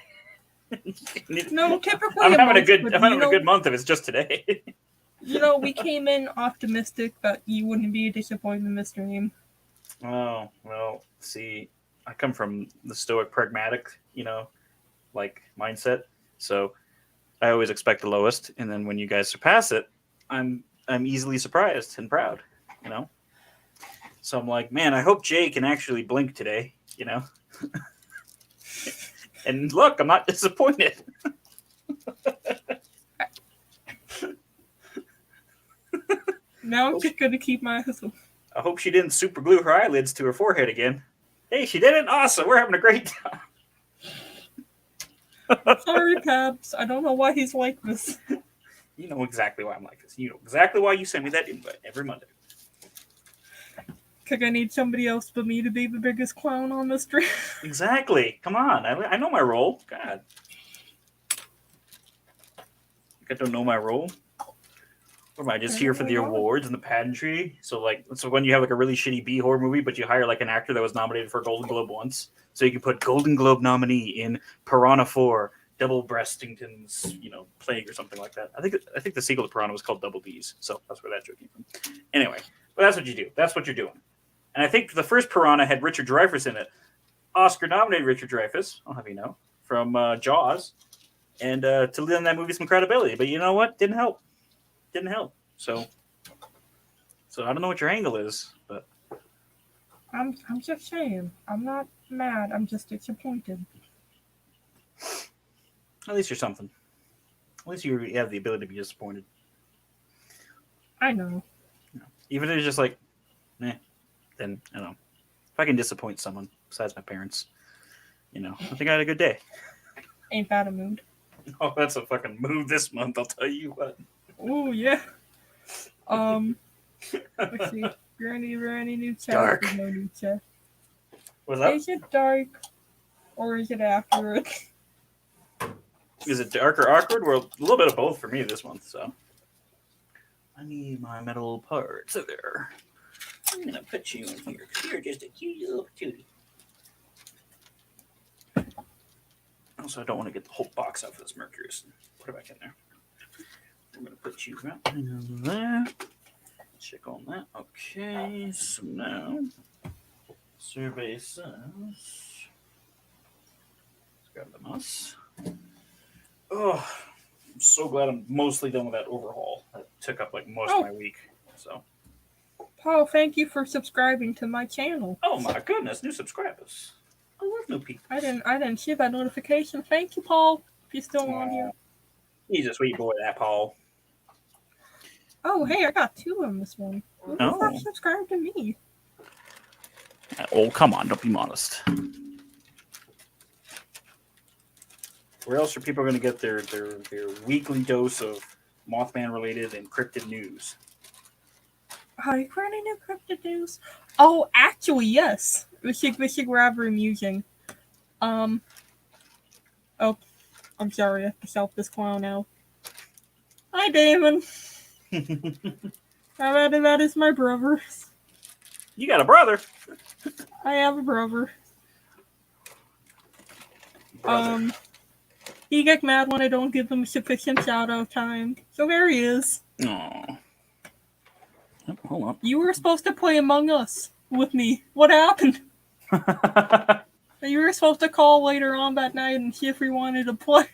No, typically I'm having a good month if it's just today. We came in optimistic that you wouldn't be a disappointment, Mr. Name. Oh, well, see, I come from the stoic pragmatic, mindset. So I always expect the lowest, and then when you guys surpass it, I'm easily surprised and proud, So I'm like, man, I hope Jay can actually blink today, And look, I'm not disappointed. Now I'm just gonna keep my hustle. I hope she didn't super glue her eyelids to her forehead again. Hey, she did it? Awesome. We're having a great time. Sorry, Pabs. I don't know why he's like this. You know exactly why I'm like this. You know exactly why you send me that invite every Monday. Because I need somebody else but me to be the biggest clown on the street. Exactly. Come on. I know my role. God. I don't know my role. Or am I just here for the awards and the pageantry? So when you have a really shitty B horror movie, but you hire an actor that was nominated for a Golden Globe once, so you can put Golden Globe nominee in Piranha 4, Double Breastington's, Plague or something like that. I think the sequel to Piranha was called Double D's, so that's where that joke came from. Anyway, but that's what you do. That's what you're doing. And I think the first Piranha had Richard Dreyfuss in it. Oscar-nominated Richard Dreyfuss, I'll have you know, from Jaws, and to lend that movie some credibility. But you know what? Didn't help. So I don't know what your angle is, but I'm just saying. I'm not mad. I'm just disappointed. At least you're something. At least you have the ability to be disappointed. I know. Even if it's just then I don't know. If I can disappoint someone besides my parents, I think I had a good day. Ain't that a mood? Oh, that's a fucking mood this month, I'll tell you what. Oh, yeah. Let's see. Granny new chat. Dark. No new chat. What's up? Is it dark or is it accurate? Is it dark or awkward? Well, a little bit of both for me this month, so. I need my metal parts there. I'm going to put you in here because you're just a cute little cutie. Also, I don't want to get the whole box out for this Mercury. Put it back in there. I'm going to put you right in there. Check on that. Okay, so now survey says. Let's grab the mouse. Oh, I'm so glad I'm mostly done with that overhaul. That took up like most of my week. So. Paul, thank you for subscribing to my channel. Oh my goodness, new subscribers. I love new people. I didn't see that notification. Thank you, Paul. If you're still on here. He's a sweet boy, that Paul. Oh, hey, I got 2 on this one. Who the fuck subscribed to me? Oh, come on, don't be modest. Where else are people going to get their weekly dose of Mothman-related and cryptid news? Are you any new cryptid news? Oh, actually, yes. We should grab room using. Oh, I'm sorry, I have to self this clown out. Hi, Damon. That is my brother. You got a brother? I have a brother. He gets mad when I don't give him sufficient shout-out time. So there he is. Aww. Oh, hold on. You were supposed to play Among Us with me. What happened? You were supposed to call later on that night and see if we wanted to play.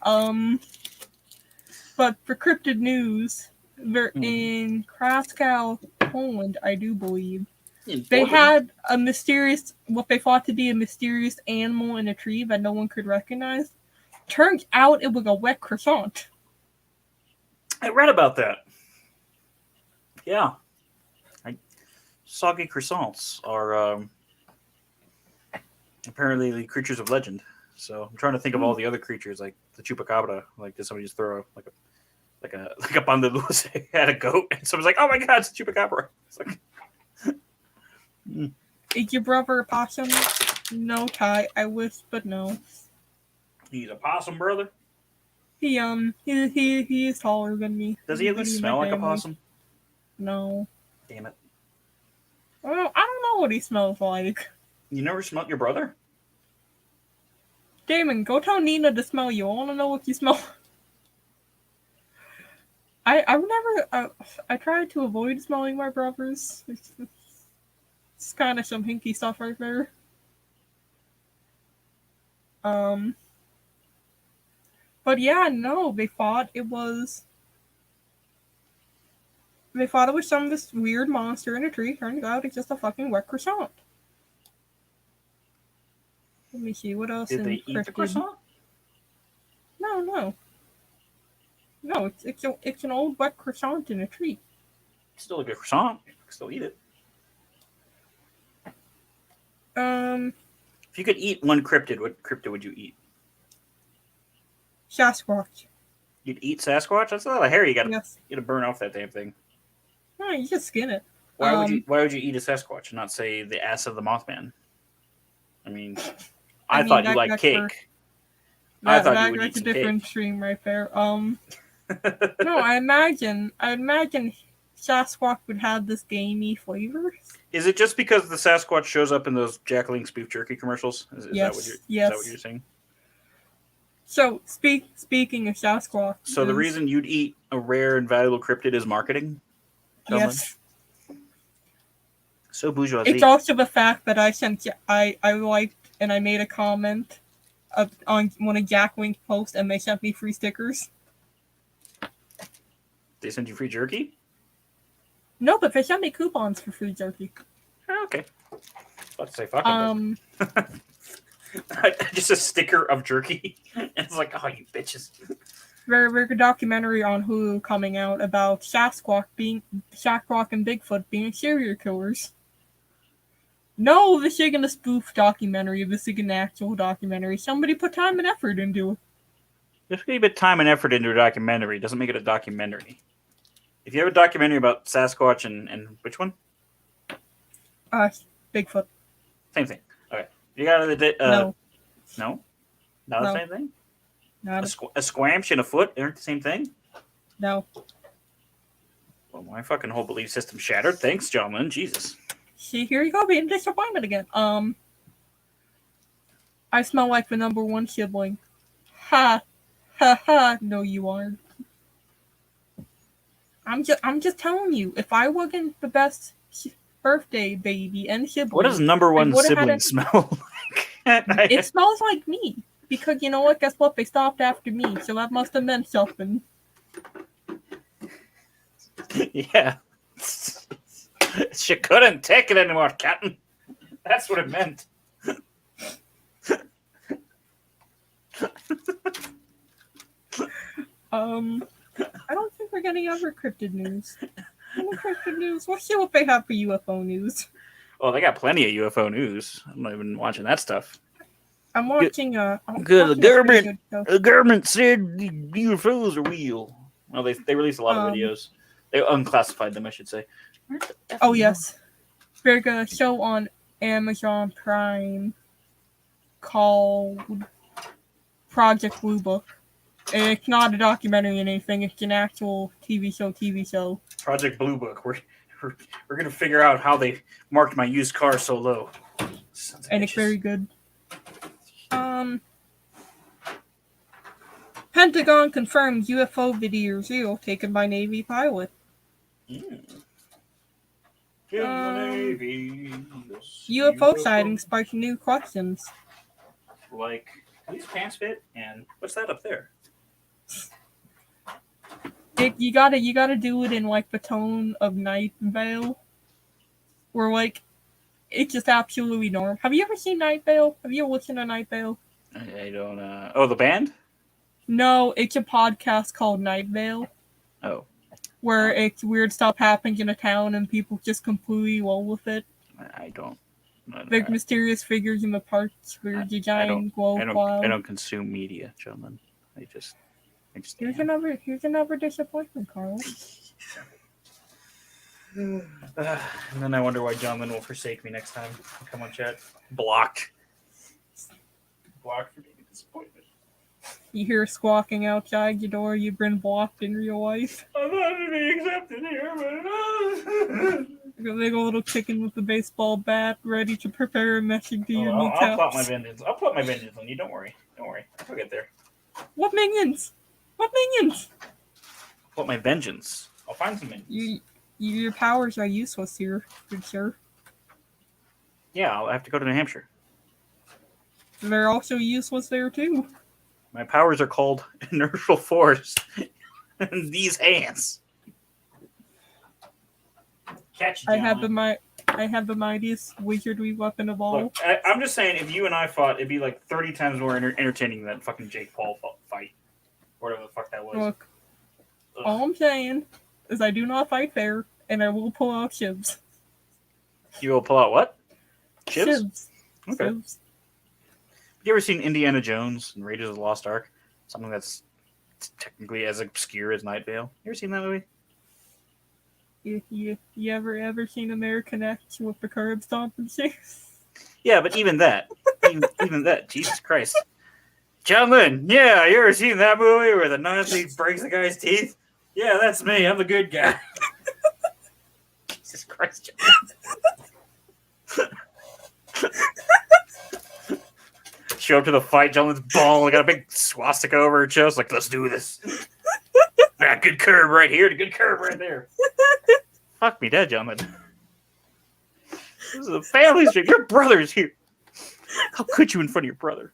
But for cryptid news, they're in Krakow, Poland, I do believe. They had a mysterious, what they thought to be a mysterious animal in a tree that no one could recognize. Turns out it was a wet croissant. I read about that. Yeah. Soggy croissants are apparently the creatures of legend. So I'm trying to think of all the other creatures, like the chupacabra. Like, did somebody just throw like a pan de dulce at a goat? And someone's like, "Oh my god, it's a chupacabra!" It's like, Is your brother a possum? No, Ty. I wish, but no. he's a possum, brother. He is taller than me. Does he at least smell like a possum? No. Damn it. Well, I don't know what he smells like. You never smelled your brother? Damon, go tell Nina to smell you. I want to know what you smell. I tried to avoid smelling my brothers. It's kind of some hinky stuff right there. But yeah, no, they thought it was some of this weird monster in a tree. Turns out it's just a fucking wet croissant. Let me see, what else? Did they eat the croissant? No, it's an old wet croissant in a tree. It's still a good croissant. You can still eat it. If you could eat one cryptid, what cryptid would you eat? Sasquatch. You'd eat Sasquatch? That's a lot of hair you gotta burn off that damn thing. No, you just skin it. Why would you eat a Sasquatch and not say the ass of the Mothman? I mean, I thought you liked cake. I thought you would eat some cake. That's a different stream right there. No, I imagine Sasquatch would have this gamey flavor. Is it just because the Sasquatch shows up in those Jack Link's beef jerky commercials? Is that what you're saying? So, speaking of Sasquatch... So the reason you'd eat a rare and valuable cryptid is marketing? Yes. So bourgeoisie. It's also the fact that I liked and I made a comment on one of Jack Link's posts and they sent me free stickers. They sent you free jerky? No, but they sent me coupons for free jerky. Oh, okay. Let's say fuck them. Just a sticker of jerky. It's like, oh, you bitches. There's a documentary on Hulu coming out about Sasquatch and Bigfoot being serial killers. No, this isn't a spoof documentary. This is an actual documentary. Somebody put time and effort into it. Just a bit time and effort into a documentary doesn't make it a documentary. If you have a documentary about Sasquatch and which one? Bigfoot. Same thing. Okay. You got no. No? Not the same thing? Not a squamch and a foot aren't the same thing? No. Well, my fucking whole belief system shattered. Thanks, gentlemen. Jesus. See, here you go, being disappointed again. I smell like the number one sibling. Ha. Ha ha. No, you aren't. I'm just telling you. If I wasn't the best birthday baby and sibling, What does number I one would have had sibling a. smell like? It smells like me because you know what? Guess what? They stopped after me, so that must have meant something. Yeah. She couldn't take it anymore, Captain. That's what it meant. I don't think we're getting other cryptid news. Any cryptid news? We'll see what they have for UFO news. Well, they got plenty of UFO news. I'm not even watching that stuff. I'm watching a. Good. The government said UFOs are real. Well, they released a lot of videos. They unclassified them, I should say. Oh yes, there's a show on Amazon Prime called Project Blue Book. It's not a documentary or anything. It's an actual TV show. Project Blue Book. We're gonna figure out how they marked my used car so low. And it's very good. Pentagon confirms UFO video real taken by Navy pilot. UFO sightings spark new questions. Like, do these pants fit? And what's that up there? You gotta do it in like the tone of Night Vale, where like it's just absolutely normal. Have you ever seen Night Vale? Have you ever listened to Night Vale? I don't. Oh, the band? No, it's a podcast called Night Vale. Oh. Where it's weird stuff happens in a town and people just completely roll with it. I don't. Big mysterious figures in the parks, weird giant glow cloud. I don't consume media, gentlemen. I just here's another disappointment, Carl. And then I wonder why John Lynn will forsake me next time. Come on, chat. Blocked for being a disappointment. You hear squawking outside your door. You've been blocked in real life. I'm not to be accepted here, but a big little chicken with a baseball bat, ready to prepare a message to your kneecaps. I'll plot my vengeance. I'll plot my vengeance on you. Don't worry. I'll get there. What minions? I'll plot my vengeance. I'll find some minions. Your powers are useless here, good sir. Yeah, I'll have to go to New Hampshire. They're also useless there too. My powers are called inertial force in these hands. Catch you, I have the mightiest wizardry weapon of all. Look, I'm just saying, if you and I fought, it'd be like 30 times more entertaining than that fucking Jake Paul fight. Whatever the fuck that was. Look, all I'm saying is I do not fight fair, and I will pull out shivs. You will pull out what? Shivs? Okay. Shivs. Have you ever seen Indiana Jones and Raiders of the Lost Ark? Something that's technically as obscure as Night Vale. You ever seen that movie? You ever seen American X with the curb stomping chicks? Yeah, but even that. even that. Jesus Christ. John Lynn, yeah, you ever seen that movie where the Nazi breaks the guy's teeth? Yeah, that's me. I'm the good guy. Jesus Christ. Show up to the fight, John Lynn's bald, got a big swastika over her chest, like, let's do this. Good curve right here, good curve right there. Fuck me dead, John Lynn. This is a family stream. Your brother's here. How could you in front of your brother?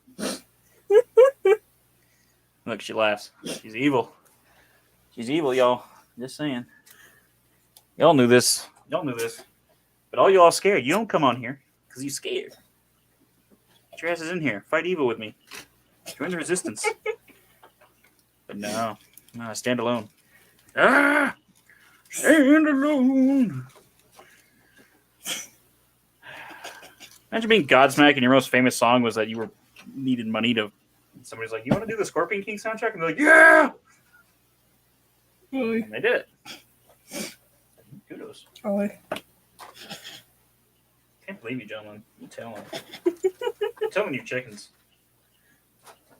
Look, she laughs. She's evil. She's evil, y'all. Just saying. Y'all knew this. But all y'all scared. You don't come on here because you scared. Get your asses in here. Fight evil with me. Join the resistance. But no, stand alone. Stand alone. Imagine being Godsmack and your most famous song was that you needed money to. Somebody's like, "You want to do the Scorpion King soundtrack?" And they're like, "Yeah." Really? And they did it. Kudos. Really? Can't believe you, gentlemen. You tell them. Tell them you chickens.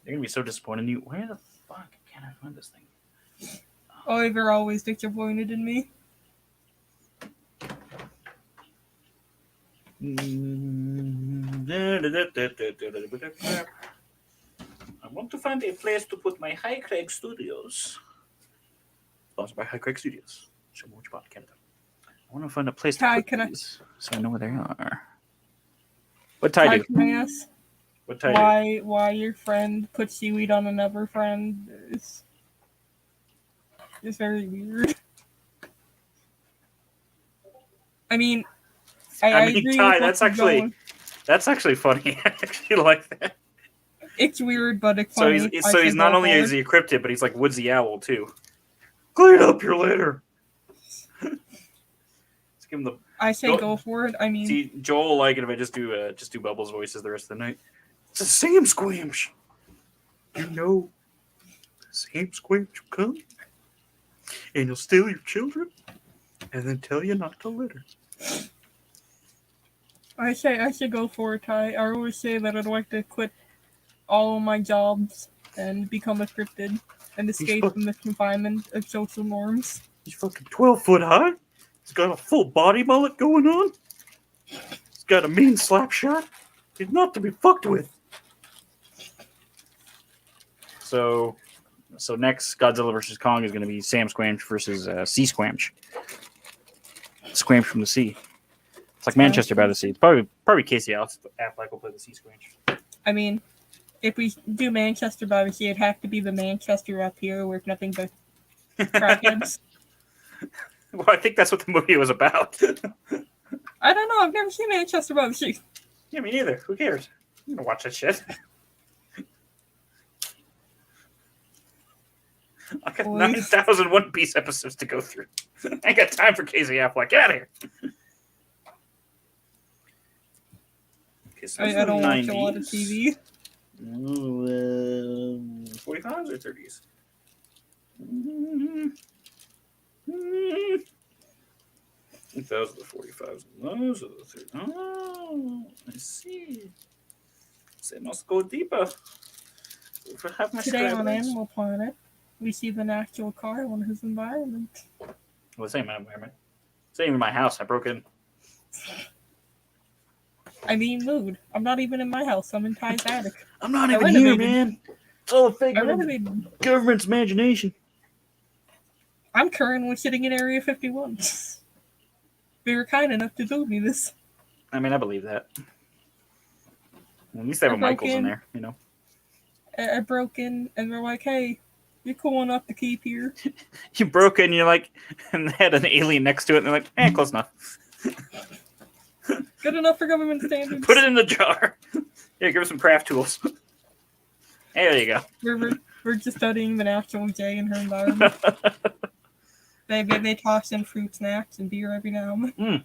They're gonna be so disappointed in you. Where the fuck can I find this thing? Oh, they're always disappointed in me. I want to find a place to put my High Craig Studios. Sponsored by High Craig Studios. Show me what you bought in Canada. I want to find a place to Ty, put can I- these so I know where they are. What Ty Ty, do? can I ask What Ty do? why your friend put seaweed on another friend is very weird. I mean, I agree Ty, with what you're going. that's actually funny. I actually like that. It's weird, but it's So funny. he's not only is he a cryptid, but he's like Woodsy Owl too. Clean up your litter. Let's give him the. I say go for it. I mean, See, Joel will like it if I just do Bubbles voices the rest of the night. It's a Sam Squamch. You know, Sam Squamch will come and he'll steal your children and then tell you not to litter. I say go for it, Ty. I always say that I'd like to quit all of my jobs and become a cryptid and escape from the confinement of social norms. He's fucking 12 foot high. He's got a full body mullet going on. He's got a mean slap shot. He's not to be fucked with. So next Godzilla vs. Kong is going to be Sam Squamch versus Sea Squamch. Squamch from the sea. It's like Manchester by the Sea. It's probably Casey Affleck will play the Sea Squamch. I mean, if we do Manchester by the Sea, it'd have to be the Manchester up here where nothing but crackheads. Well, I think that's what the movie was about. I don't know. I've never seen Manchester by the Sea. Yeah, me neither. Who cares? I'm going to watch that shit. I got 9,000 One Piece episodes to go through. I ain't got time for Casey Affleck. Get out of here. Okay, so I don't watch a lot of TV. 45s or 30s? those are the 45s. Those are the 30s. Oh, I see. So it must go deeper. Today on Animal Planet, we see the natural car on his environment. Well, this ain't my environment. This ain't even my house. I broke in. I mean, mood. I'm not even in my house. I'm in Ty's attic. I'm not even here, man. It's all a figment of the government's imagination. I'm currently sitting in Area 51. They were kind enough to do me this. I mean, I believe that. At least they have a Michaels in there, you know. I broke in, and they're like, hey, you're cool enough to keep here. You broke in, you're like, and they had an alien next to it, and they're like, close enough. Good enough for government standards. Put it in the jar. Yeah, give us some craft tools. Hey, there you go. We're just studying the National J in her environment. They toss in fruit snacks and beer every now and then.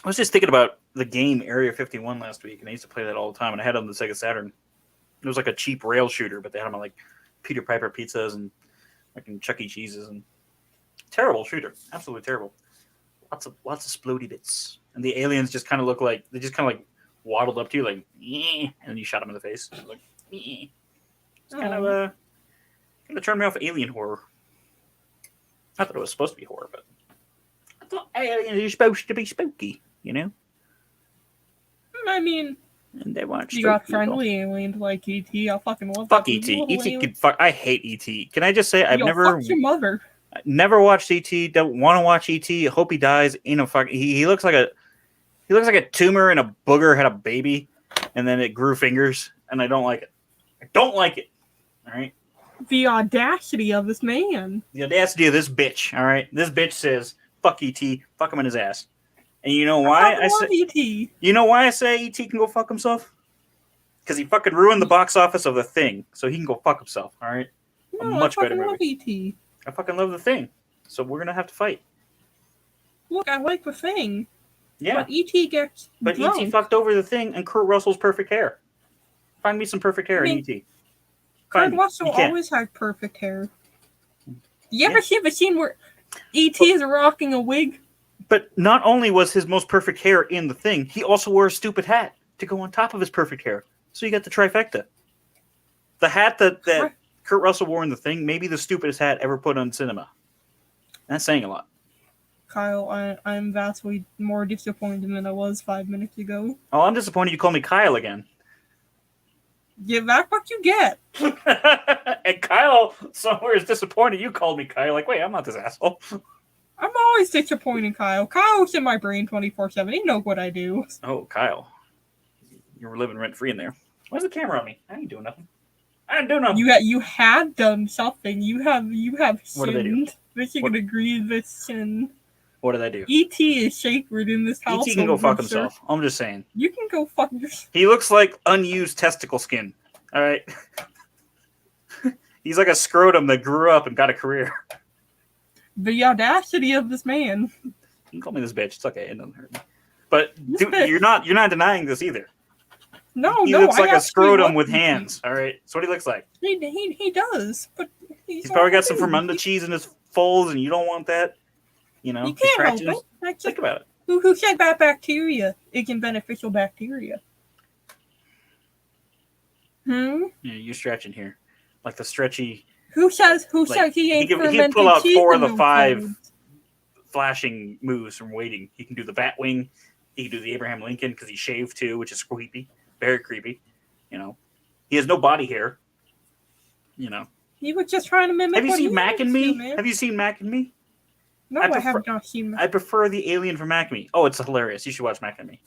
I was just thinking about the game Area 51 last week, and I used to play that all the time, and I had it on the Sega Saturn. It was like a cheap rail shooter, but they had them on like Peter Piper pizzas and like Chuck E. Cheese's, and terrible shooter, absolutely terrible. Lots of splody bits, and the aliens just kind of look like waddled up to you like, and then you shot them in the face. Like, it's kind of turned me off alien horror. Not that it was supposed to be horror, but I thought aliens are supposed to be spooky, you know. I mean, and they watch. You got friendly aliens like E.T. I fucking love fuck E.T. E.T. could fuck. I hate E.T. Can I just say I've never. Fuck your mother. Never watched E.T. Don't want to watch E.T. Hope he dies in a fuck. He looks like a tumor and a booger had a baby, and then it grew fingers, and I don't like it. I don't like it. All right. The audacity of this man. The audacity of this bitch. All right. This bitch says fuck E.T. Fuck him in his ass. And you know why I say E.T. You know why I say E.T. can go fuck himself? Because he fucking ruined the box office of The Thing, so he can go fuck himself. All right. No, a much better movie. Love E.T. I fucking love The Thing, so we're gonna have to fight. Look, I like The Thing. Yeah. But E.T. gets But drunk. E.T. fucked over The Thing and Kurt Russell's perfect hair. Find me some perfect hair in E.T. Kurt Russell always had perfect hair. You ever see the scene where E.T. is rocking a wig? But not only was his most perfect hair in The Thing, he also wore a stupid hat to go on top of his perfect hair. So you got the trifecta. The hat that Kurt Russell wore in The Thing, maybe the stupidest hat ever put on cinema. That's saying a lot. Kyle, I'm vastly more disappointed than I was 5 minutes ago. Oh, I'm disappointed you called me Kyle again. Yeah, that's what you get. And Kyle somewhere is disappointed you called me Kyle. Like, wait, I'm not this asshole. I'm always disappointing Kyle. Kyle's in my brain 24/7. He knows what I do. Oh, Kyle. You're living rent-free in there. Why's the camera on me? I ain't doing nothing. I didn't do nothing. You had done something. You have What did they do? sinned. This is an egregious sin. What did I do? E.T. is sacred in this household. E.T. can go fuck sir. himself. I'm just saying. You can go fuck yourself. He looks like unused testicle skin. All right. He's like a scrotum that grew up and got a career. The audacity of this man. You can call me this bitch. It's okay. It doesn't hurt me. But dude, you're not denying this either. No, He no. looks I like a scrotum actually with hands. All right. That's what he looks like. He does, but He's probably got some Fermunda cheese in his folds, and you don't want that. You know, You can't help scratches. it. Think about it. Who said that bacteria isn't beneficial bacteria? Yeah, you're stretching here, like the stretchy. Who says he ain't He fermented can pull out cheese 4 in of the those 5 folds? flashing moves from waiting. He can do the bat wing. He can do the Abraham Lincoln because he shaved too, which is creepy, very creepy. You know, he has no body hair. You know, He was just trying to mimic. have you what seen he Mac and used to, Me? man. Have you seen Mac and Me? No, I have not seen that. I prefer the alien from Mac and Me. Oh, it's hilarious. You should watch Mac and Me.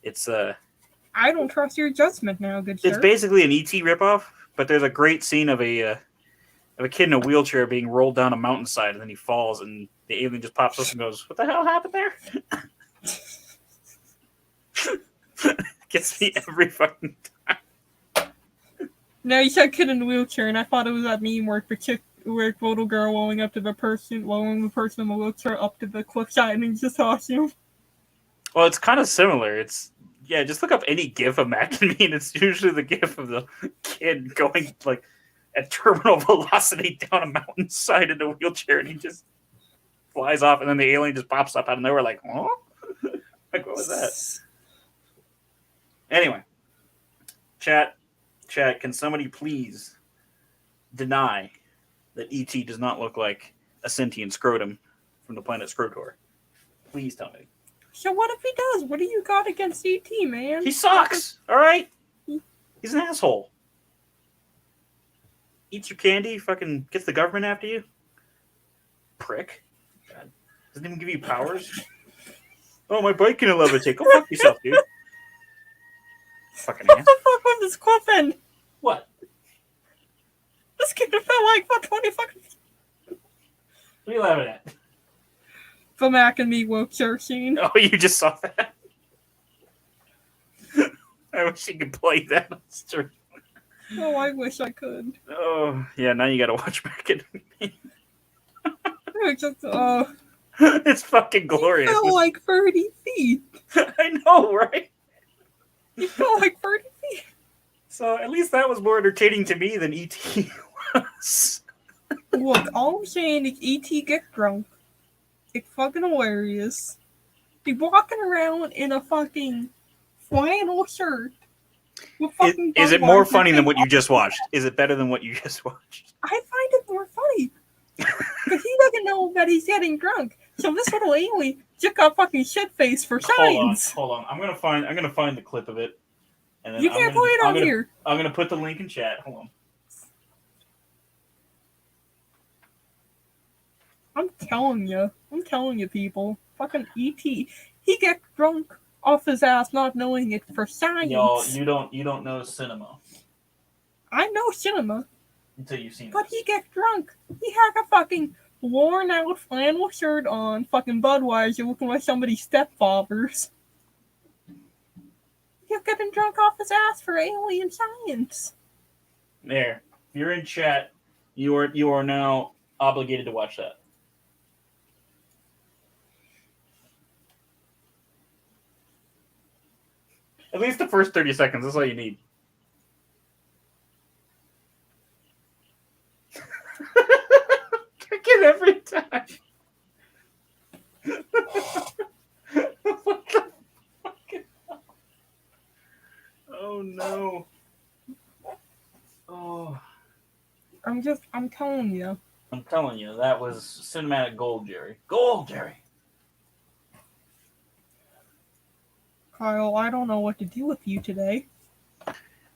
It's I don't trust your judgment now, good it's sir. basically an ET ripoff, but there's a great scene of a kid in a wheelchair being rolled down a mountainside, and then he falls, and the alien just pops up and goes, "What the hell happened there?" Gets me every fucking time. No, you said kid in a wheelchair, and I thought it was that meme where the little girl rolling the person in the wheelchair up to the cliffside, and he's just awesome. Well, it's kind of similar. Just look up any GIF of Mac and Me, and it's usually the GIF of the kid going like at terminal velocity down a mountainside in a wheelchair, and he just flies off, and then the alien just pops up out of nowhere, like, "Huh? Like, what was that?" Anyway, chat, can somebody please deny that ET does not look like a sentient scrotum from the planet Scrotor? Please tell me. So what if he does? What do you got against E.T., man? He sucks, all right? He's an asshole. Eats your candy, fucking gets the government after you. Prick. God. Doesn't even give you powers. Oh, my bike can levitate. Go fuck yourself, dude. Fucking What ass. the fuck was this cliff end? What? This kid felt like for 20 fucking. What are you laughing at? The Mac and Me wheelchair scene. Oh, you just saw that? I wish you could play that on stream. Oh, I wish I could. Oh, yeah, now you gotta watch Mac and Me. It's just, It's fucking glorious. He fell like 30 feet. I know, right? He fell like 30 feet. So at least that was more entertaining to me than E.T. was. Look, all I'm saying is E.T. get drunk. It's fucking hilarious. Be walking around in a fucking flannel shirt. With fucking Is it more Budweiser funny than thing. what you just watched? Is it better than what you just watched? I find it more funny. Because he doesn't know that he's getting drunk. So this little alien just got fucking shit faced for science. Hold on. I'm gonna find the clip of it. And then You can't play it on here. I'm gonna put the link in chat. Hold on. I'm telling you, people. Fucking E.T. He gets drunk off his ass not knowing it for science. Y'all, you don't know cinema I know cinema, until you've seen but it. he gets drunk. He had a fucking worn out flannel shirt on, fucking Budweiser looking like somebody's stepfathers. He's getting drunk off his ass for alien science. There. If you're in chat, you are now obligated to watch that. At least the first 30 seconds. That's all you need. Kick it every time. What the fucking hell? Oh no. Oh. I'm telling you. I'm telling you, that was cinematic gold, Jerry. Gold, Jerry. Kyle, I don't know what to do with you today.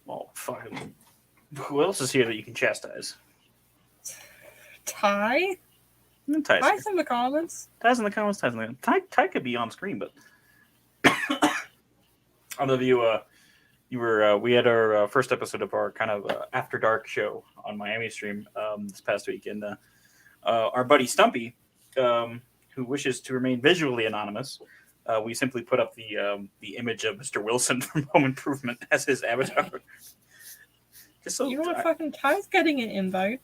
Well, fucking. Who else is here that you can chastise? Ty? Ty's Ty's in the comments. Ty's in the comments. Ty's in the Ty could be on screen, but I love you. You were. We had our first episode of our kind of after dark show on Miami stream this past week, and our buddy Stumpy, who wishes to remain visually anonymous, we simply put up the image of Mr. Wilson from Home Improvement as his avatar. Just so You know what? Fucking Ty's getting an invite.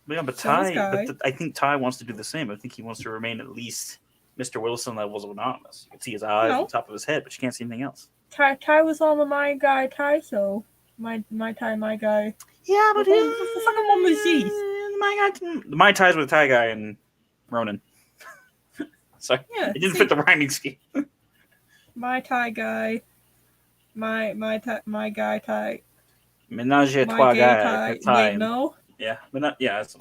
Yeah, but So this Ty, guy. I think Ty wants to do the same. I think he wants to remain at least Mr. Wilson levels of anonymous. You can see his eyes on No. top of his head, but you can't see anything else. Ty was on the My Guy Ty show. My Ty, My Guy. Yeah, but What the fucking one was he? My Ty's with Ty Guy and Ronan. Sorry, Yeah, it didn't see. fit the rhyming scheme. My Ty Guy. My Guy Ty. Menage a My trois gay guy. Ty. Wait, no. Yeah, that's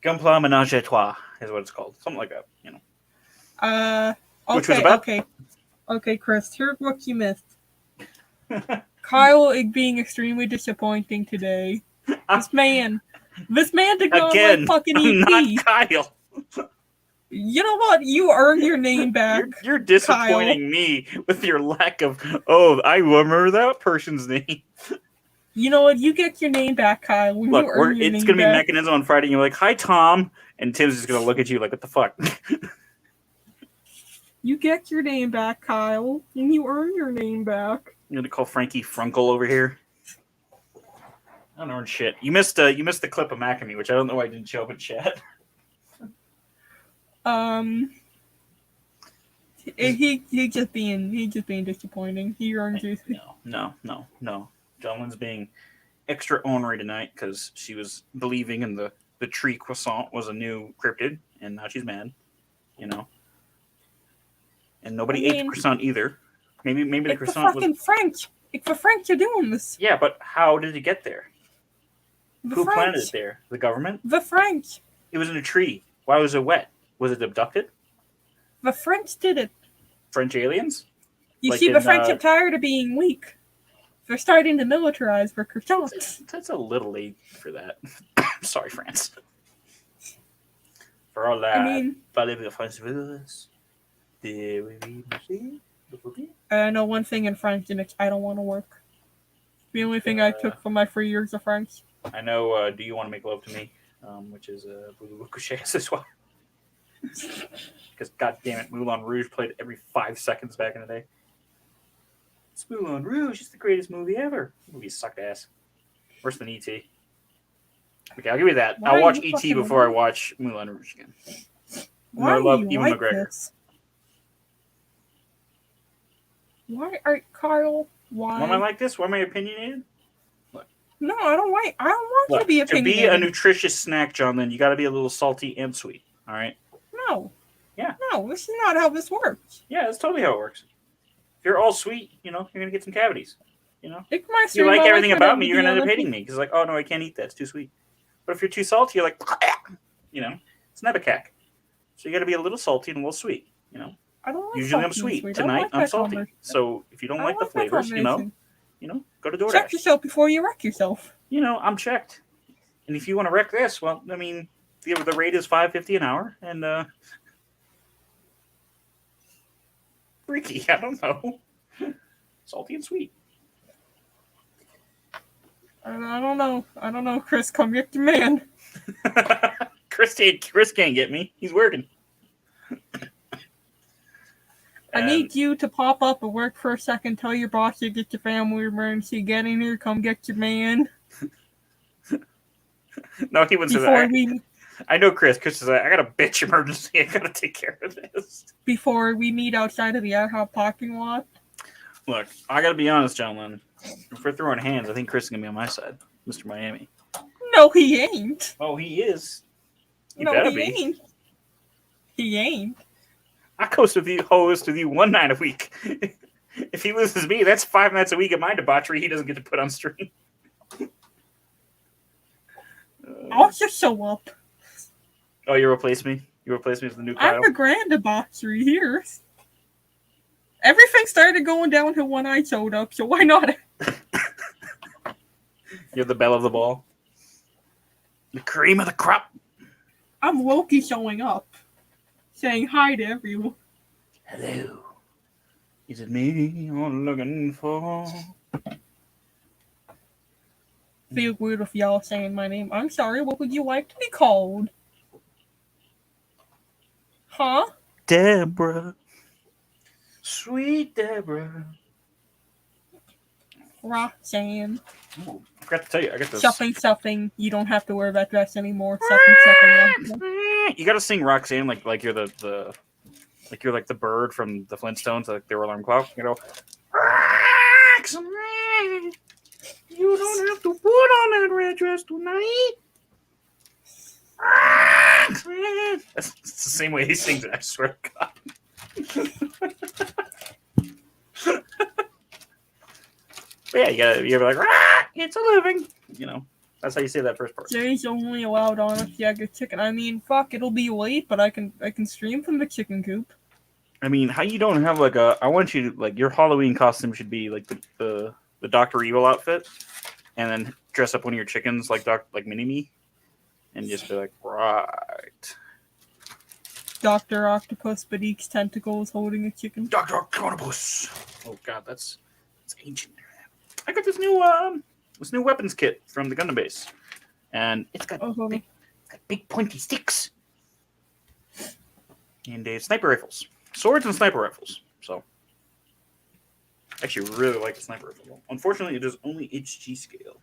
Gunpla Menage a trois is what it's called. Something like that, you know. Okay, Which was about? Okay, Chris, here's what you missed. Kyle is being extremely disappointing today. This man did not Again, like fucking I'm EP. not Kyle. You know what? You earned your name back. You're disappointing me with your lack of. Oh, I remember that person's name. You know what? You get your name back, Kyle. When Look, you earn your it's name gonna be back. Mechanism on Friday, and you're like, "Hi, Tom," and Tim's just gonna look at you like, "What the fuck?" You get your name back, Kyle, and you earn your name back. I'm gonna call Frankie Frunkle over here. I don't know shit. You missed the clip of Macamee, which I don't know why I didn't show up in chat. He just being disappointing. He earned you. No. Jonlyn's being extra ornery tonight because she was believing in the tree croissant was a new cryptid, and now she's mad. You know. And nobody ate the croissant either. Maybe the croissant was French. It's the French are doing this. Yeah, but how did it get there? Who French. planted it there? The government? The French. It was in a tree. Why was it wet? Was it abducted? The French did it. French aliens? You Like see, the in, French are tired of being weak. They're starting to militarize their croissants. That's a little late for that. Sorry, France. For all that, I know one thing in French, and it's I don't want to work. The only thing I took from my 3 years of French. I know, do you want to make love to me? Which is coucher ce soir. Because, god damn it, Moulin Rouge played every 5 seconds back in the day. It's Moulin Rouge. It's the greatest movie ever. The movie sucked ass. Worse than E.T. Okay, I'll give you that. I'll watch E.T. before I watch Moulin Rouge again. Why I love do you Ewan like McGregor. this? Kyle? Why? Why am I like this? Why am I opinionated? No, I don't want you to be opinionated. To be a nutritious snack, John, then you got to be a little salty and sweet. All right? No. Yeah. No, this is not how this works. Yeah, that's totally how it works. If you're all sweet, you're gonna get some cavities. If You you like everything about me, you're gonna end up hating me because like, oh no, I can't eat that. It's too sweet. But if you're too salty, you're like, it's never cack. So you got to be a little salty and a little sweet. I don't like Usually I'm salty and sweet. I don't Tonight like I'm that salty. combination. So if you don't I like the like that flavors, combination. go to DoorDash. Check yourself before you wreck yourself. I'm checked. And if you want to wreck this, well, I mean, the rate is $5.50 an hour, and freaky. I don't know. Salty and sweet. I don't know, Chris. Come get your man. Chris can't get me. He's working. I need you to pop up and work for a second. Tell your boss you get your family emergency. Get in here. Come get your man. No, he wouldn't say that. I know Chris. Chris is like, I got a bitch emergency. I got to take care of this. Before we meet outside of the ad hoc parking lot. Look, I got to be honest, John Lennon. If we're throwing hands, I think Chris is going to be on my side. Mr. Miami. No, he ain't. Oh, he is. He ain't. He ain't. I host with you one night a week. If he loses me, that's 5 nights a week of my debauchery he doesn't get to put on stream. I'll just show up. Oh, you replace me? You replace me as the new Kyle? I'm the grand debauchery here. Everything started going downhill when I showed up, so why not? You're the belle of the ball. The cream of the crop. I'm Loki showing up, saying hi to everyone. Hello. Is it me you're looking for? Feel weird if y'all saying my name. I'm sorry, what would you like to be called? Huh? Deborah. Sweet Deborah. Roxanne. Ooh, I forgot to tell you, I got this. Stuffing. You don't have to wear that dress anymore. Stuffing. Roxanne. You gotta sing Roxanne like you're the like you're like the bird from the Flintstones, like their alarm clock. You know, Roxanne, you don't have to put on that red dress tonight. Roxanne. That's the same way he sings it. I swear to God. But yeah, you gotta be like, it's a living. You know, that's how you say that first part. Jay's only allowed on if you get chicken. I mean, fuck, it'll be late, but I can stream from the chicken coop. I mean, how you don't have like a? I want you to like your Halloween costume should be like the Doctor Evil outfit, and then dress up one of your chickens like Mini Me, and just be like, right. Dr. Octopus Bedeeks tentacles holding a chicken. Dr. Octopus. Oh God, that's ancient. I got this new weapons kit from the Gundam base, and it's got big pointy sticks and sniper rifles, swords and sniper rifles. So, I actually really like the sniper rifle. Unfortunately, it is only HG scale.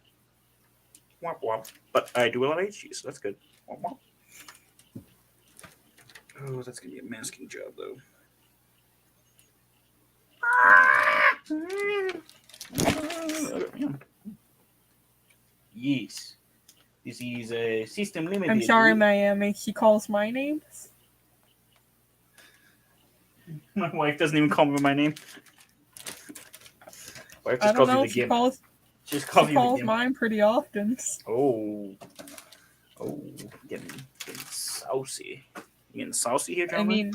Womp womp. But I do a lot of HG, so that's good. Womp womp. Oh, that's gonna be a masking job though. Yes. This is a system limited. I'm sorry, Miami. She calls my names. My wife doesn't even call me by my name. My wife just I don't calls know. me the She Gimp. calls. She calls She me the calls Gimp. mine pretty often. Oh, getting saucy. You getting saucy here, gentlemen?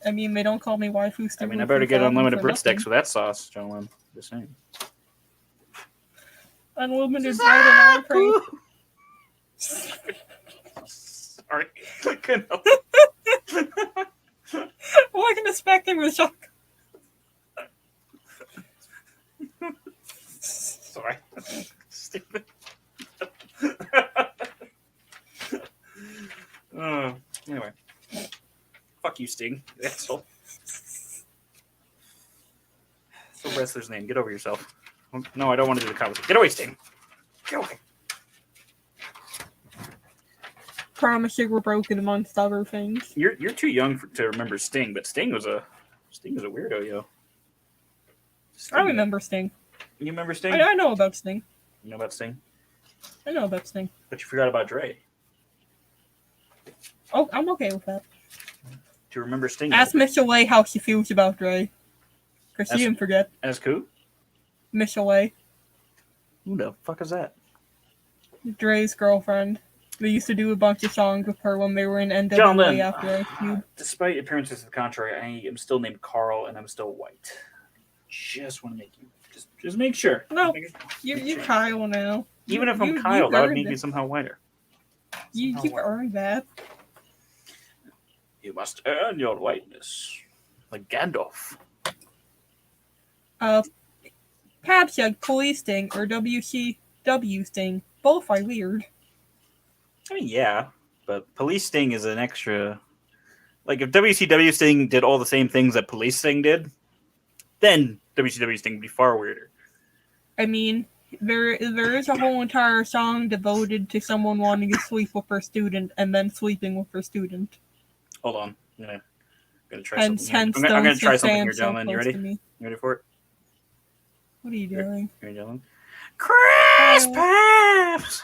I mean, they don't call me waifu. I mean, I better get unlimited breadsticks with that sauce, gentlemen. Just saying. Unlimited bread and all cream. Sorry, I couldn't help it. I wasn't expecting the shock. Sorry. Stupid. Anyway. Fuck you, Sting. Asshole. It's the wrestler's name. Get over yourself. No, I don't want to do the conversation. Get away, Sting. Get away. Promise you we're broken amongst other things. You're too young to remember Sting, but Sting was a weirdo, yo. I remember Sting. You remember Sting? I know about Sting. You know about Sting? I know about Sting. But you forgot about Dre. Oh, I'm okay with that. Do you remember Sting? Ask Miss Away how she feels about Dre. Because she didn't forget. Ask who? Miss Away. Who the fuck is that? Dre's girlfriend. They used to do a bunch of songs with her when they were in NWA Gentlemen, after Ice Cube. Despite appearances to the contrary, I am still named Carl and I'm still white. Just want to make you just make sure. No, you're Kyle now. Even if I'm Kyle, that would make me somehow whiter. You've earned that. You must earn your whiteness, like Gandalf. Pab said Police Sting or WCW Sting. Both are weird. I mean, yeah, but Police Sting is an extra. Like, if WCW Sting did all the same things that Police Sting did, then WCW Sting would be far weirder. I mean, there is a whole entire song devoted to someone wanting to sleep with her student and then sleeping with her student. Hold on. I'm gonna try something. I'm gonna try something here, gentlemen. You ready? You ready for it? What are you doing? Here, gentlemen. Chris Paps!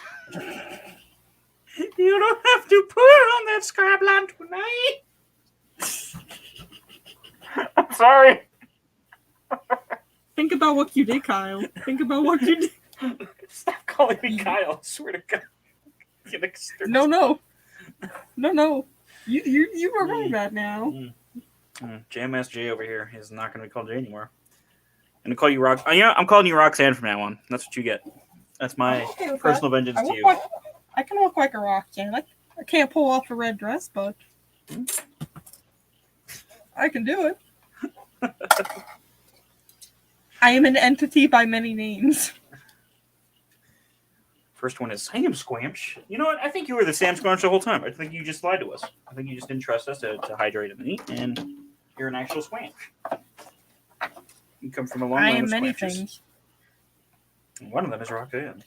You don't have to put on that scrapline tonight. I'm sorry. Think about what you did, Kyle. Think about what you did. Stop calling me Kyle. I swear to God. No. You remember that now. Jam Ass J over here is not going to be called J anymore. I'm going to call you Rock. I'm calling you Roxanne from now on. That's what you get. That's my personal vengeance to you. I can look like a Roxanne. I can't pull off a red dress, but I can do it. I am an entity by many names. First one is Sam Squamch. You know what? I think you were the Sam Squamch the whole time. I think you just lied to us. I think you just didn't trust us to hydrate in the meat, and you're an actual Squamch. You come from a long I line am of many Squamches. things. And one of them is Roxanne.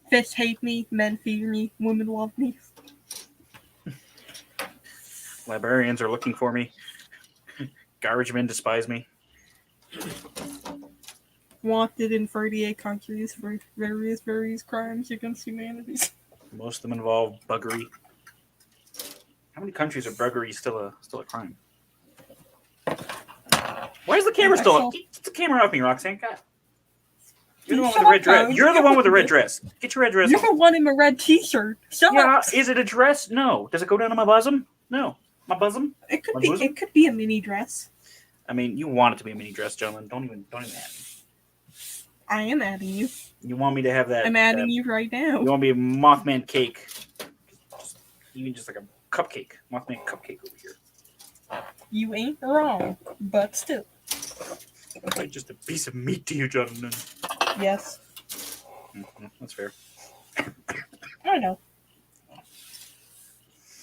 Fish hate me, men fear me, women love me. Librarians are looking for me. Garbage men despise me. Wanted in 38 countries for various crimes against humanity. Most of them involve buggery. How many countries are buggery still a crime? Why is the camera still up? Get the camera off me, Roxanne. God. You're the one with the red dress. You're the one with the red dress. Get your red dress. You're the one in the red t-shirt. Shut up. Is it a dress? No. Does it go down to my bosom? No. My bosom? It could My be. bosom? It could be a mini dress. I mean, you want it to be a mini dress, gentlemen. Don't even add me. I am adding you. You want me to have that? I'm adding you right now. You want me a Mothman cake? Even just like a cupcake. Mothman cupcake over here. You ain't wrong, but still. Like just a piece of meat to you, gentlemen. Yes. Mm-hmm. That's fair. I know.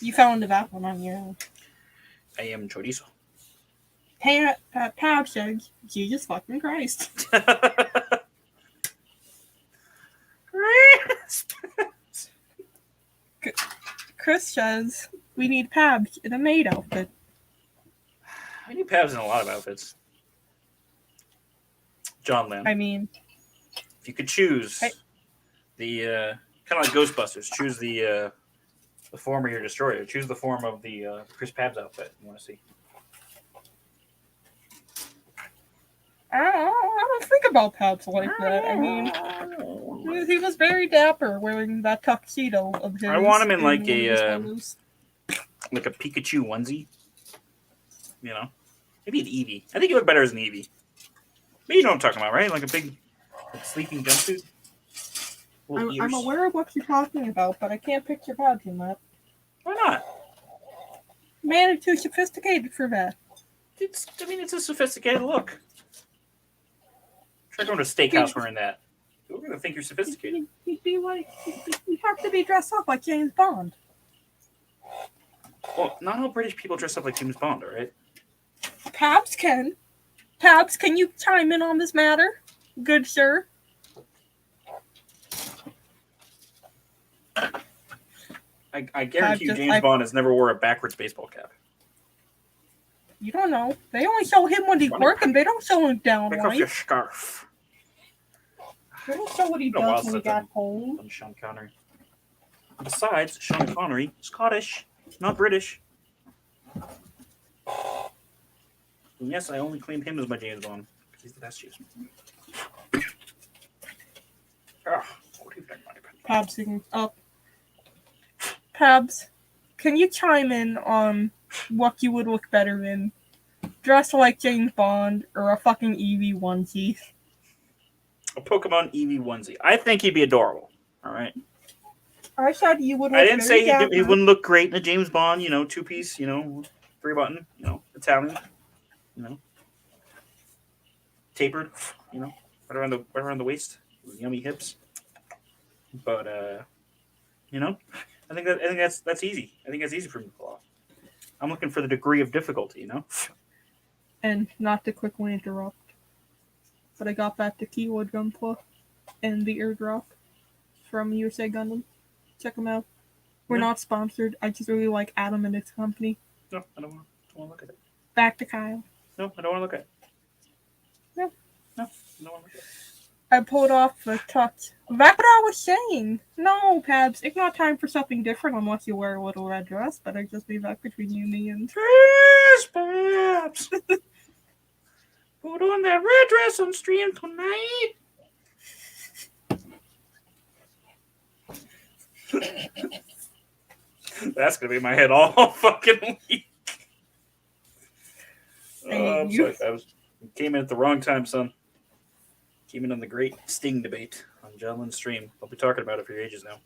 You fell into that one on your own. I am chorizo. Hey, Pab says, Jesus fucking Christ. Chris says, we need Pabs in a maid outfit. I need Pabs in a lot of outfits. John Lamb. I mean, if you could choose the kind of like Ghostbusters, choose the form of your destroyer. Choose the form of the Chris Pabs outfit you want to see. I don't think about Pabs like that. I mean, he was very dapper wearing that tuxedo of his. I want him in like a Pikachu onesie. You know, maybe an Eevee. I think you look better as an Eevee. But you know what I'm talking about, right? Like a big sleeping jumpsuit. I'm aware of what you're talking about, but I can't picture Pabs in that. Why not? Man is too sophisticated for that. It's a sophisticated look. Try going to a steakhouse wearing that. We're going to think you're sophisticated. You'd be like, you have to be dressed up like James Bond. Well, not all British people dress up like James Bond, all right? Pabs can. Pabs, can you chime in on this matter? Good sir. I guarantee you James Bond has never wore a backwards baseball cap. You don't know. They only show him when he's working. They don't show him down Pick right. up your scarf. They don't show what he does when he got home. Sean Connery. Besides, Sean Connery, Scottish, not British. And yes, I only claim him as my James Bond because he's the best James Bond. Pabs singing up. Pabs, can you chime in on what you would look better in? Dressed like James Bond or a fucking Eevee onesie? A Pokemon Eevee onesie. I think he'd be adorable. All right. I said you would look I didn't say he wouldn't look great in a James Bond, 2-piece, 3-button, Italian, tapered, right around the waist, yummy hips. But I think that's easy. I think that's easy for me to pull off. I'm looking for the degree of difficulty, And not to quickly interrupt, but I got back to Keyword Gunpla and the airdrop from USA Gundam. Check them out. We're not sponsored. I just really like Adam and his company. No, I don't want to look at it. Back to Kyle. No, I don't want to look at it. No, I don't want to look at it. I pulled off the touch. That's what I was saying. No, Pabs, it's not time for something different unless you wear a little red dress, but I just leave that between you and me and... Chris Pabs! Put on that red dress on stream tonight! That's gonna be in my head all fucking week. I'm sorry, Pabs. You came in at the wrong time, son. Came in on the great Sting debate on John Lynn's stream. I'll be talking about it for your ages now.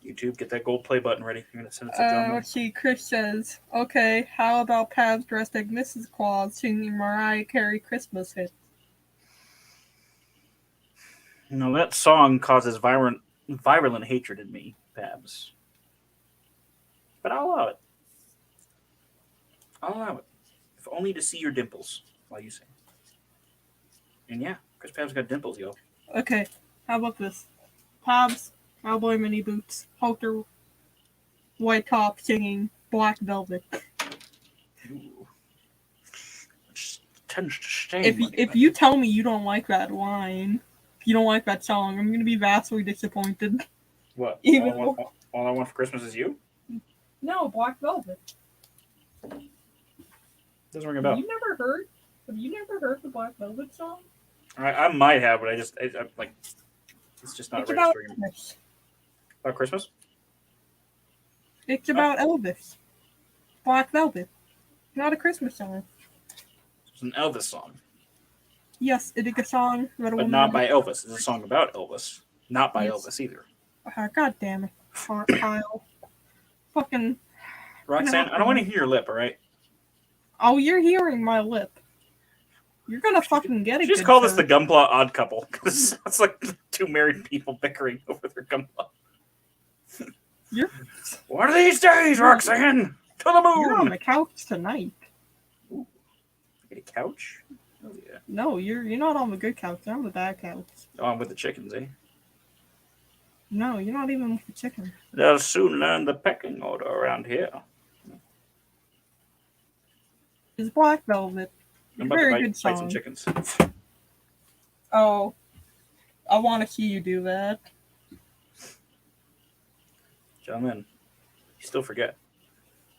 YouTube, get that gold play button ready. I'm gonna send it to John. Let's see. Chris says, "Okay, how about Pabs dressed like Mrs. Claus singing Mariah Carey Christmas hits?" No, that song causes virulent hatred in me, Pabs. But I'll allow it. I'll allow it. If only to see your dimples while you sing. And yeah, Chris Pabs got dimples, yo. Okay, how about this? Pabs, cowboy mini boots, halter, white top, singing Black Velvet. Ooh. It tends to stain. If you tell me you don't like that line, if you don't like that song, I'm gonna be vastly disappointed. What? Even all I want for Christmas is you? No, Black Velvet. Doesn't ring a bell. Have you never heard the Black Velvet song? I might have, but I like. It's just not It's about registering. Elvis. About Christmas? It's about Elvis. Black Velvet. Not a Christmas song. It's an Elvis song, Yes, it is a song that a but woman. not by Elvis. It's a song about Elvis, not by Yes. Elvis either. God damn it, Kyle. Fucking. Roxanne, I don't want to hear your lip. All right. Oh, you're hearing my lip. You're gonna fucking get it. Just call this the Gunpla odd couple because it's like two married people bickering over their Gunpla. You're. One of these days, Roxanne, to the moon. You're on the couch tonight. Ooh. Get a couch? Oh yeah. No, you're not on the good couch. You're on the bad couch. Oh, I'm with the chickens, eh? No, you're not even with the chicken. They'll soon learn the pecking order around here. It's Black Velvet. I'm about Very to good bite some song. chickens. Oh, I want to see you do that. Gentlemen, you still forget.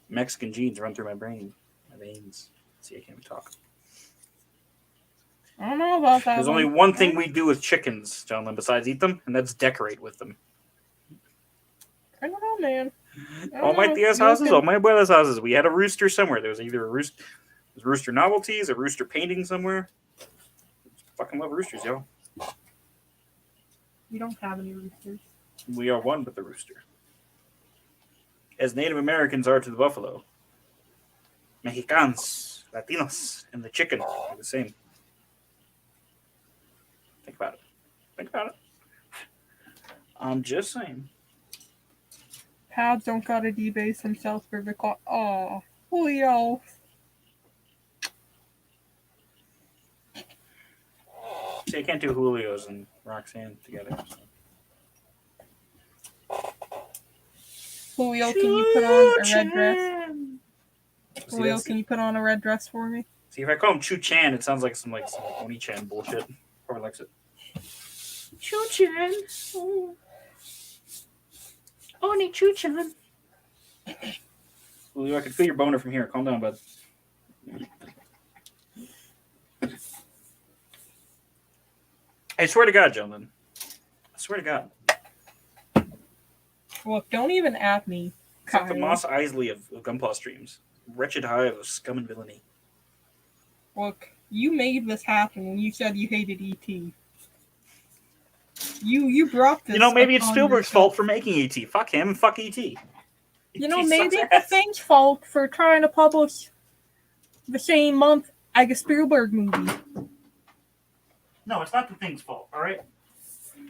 Mexican genes run through my brain, my veins. See, I can't even talk. I don't know about that. There's only one thing we do with chickens, gentlemen, besides eat them, and that's decorate with them. I don't know, man. All my tia's houses, all my abuela's houses, we had a rooster somewhere. There was either a rooster novelties, a rooster painting somewhere. Fucking love roosters, yo. We don't have any roosters. We are one with the rooster. As Native Americans are to the buffalo, Mexicans, Latinos, and the chicken are the same. Think about it. Think about it. I'm just saying. Pabs don't gotta debase himself for the call. Oh, Julio. See, I can't do Julio's and Roxanne together. So. Julio, can you put on a red dress? Julio, can you put on a red dress for me? See, if I call him Chu Chan, it sounds like some Oni Chan bullshit. Probably likes it. Chu Chan. Oh. Oni Chu Chan. Julio, I can feel your boner from here. Calm down, bud. I swear to God, gentlemen. I swear to God. Look, don't even at me. It's like the Moss Isley of Gunpla streams. Wretched hive of scum and villainy. Look, you made this happen when you said you hated E.T. You brought this. You know, maybe it's upon Spielberg's yourself. fault for making E.T. Fuck him and fuck E.T. You know, maybe it's the Thing's fault for trying to publish the same month as a Spielberg movie. No, it's not the Thing's fault, alright?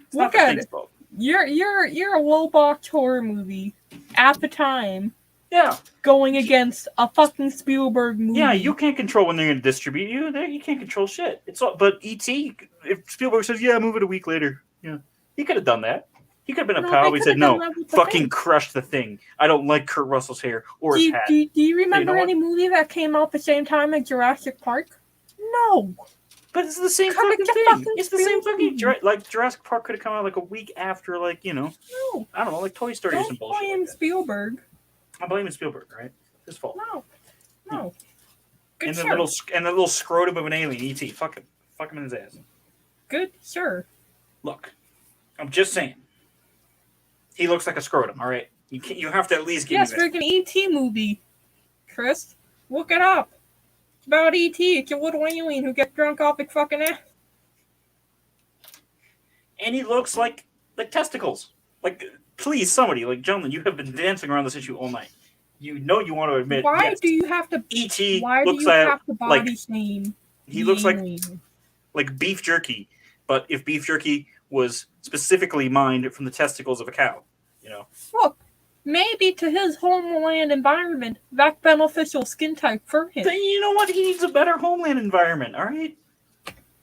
It's Look not the at Thing's it. fault. You're a low box horror movie at the time Yeah. going against a fucking Spielberg movie. Yeah, you can't control when they're going to distribute you. You can't control shit. It's all, but E.T., if Spielberg says, yeah, move it a week later, yeah, he could have done that. He could have been a pal. He said, no, fucking crush the Thing. I don't like Kurt Russell's hair or his hat. Do you remember You know any movie that came out the same time as Jurassic Park? No. But it's the same Come fucking get thing. fucking It's the same fucking... Spielberg. Like, Jurassic Park could have come out like a week after, like, you know... No. I don't know, like Toy Story or some Don't bullshit blame like that. Spielberg. I'm blaming Spielberg, right? His fault. No. Good And sir. the little scrotum of an alien, E.T. Fuck him. Fuck him in his ass. Good sir. Look, I'm just saying. He looks like a scrotum, all right? You have to at least give Yes, me that. freaking E.T. movie. Chris, look it up. It's about E.T. It's a little alien who gets drunk off his fucking ass. And he looks like testicles. Like please, somebody, like, gentlemen, you have been dancing around this issue all night. You know you want to admit, Why yes, do you have to? E.T. Why do looks you have to like body shame he the looks alien? like beef jerky, but if beef jerky was specifically mined from the testicles of a cow, you know. Look, maybe to his homeland environment, that's beneficial skin type for him. Then you know what? He needs a better homeland environment. All right.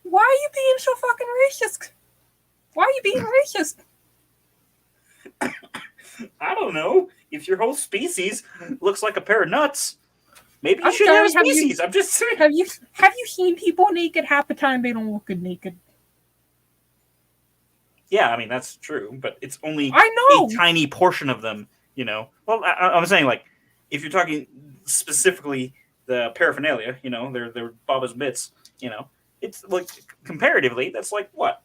Why are you being so fucking racist? Why are you being racist? I don't know. If your whole species looks like a pair of nuts, maybe you I'm should have a sorry, species. I'm just saying. Have you seen people naked? Half the time they don't look good naked. Yeah, I mean that's true, but it's only I know. a tiny portion of them. You know. Well, I'm saying like if you're talking specifically the paraphernalia, you know, they're Baba's bits. You know, it's like comparatively, that's like what?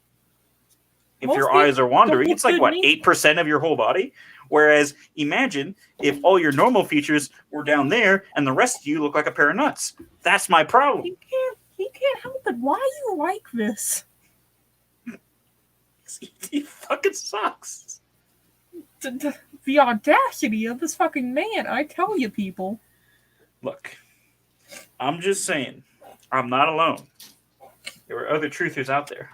If Most your people eyes are don't wandering, look it's like good what, naked. 8% of your whole body? Whereas imagine if all your normal features were down there and the rest of you look like a pair of nuts. That's my problem. He can't help it. Why are you like this? He fucking sucks. The audacity of this fucking man, I tell you, people. Look, I'm just saying, I'm not alone. There are other truthers out there.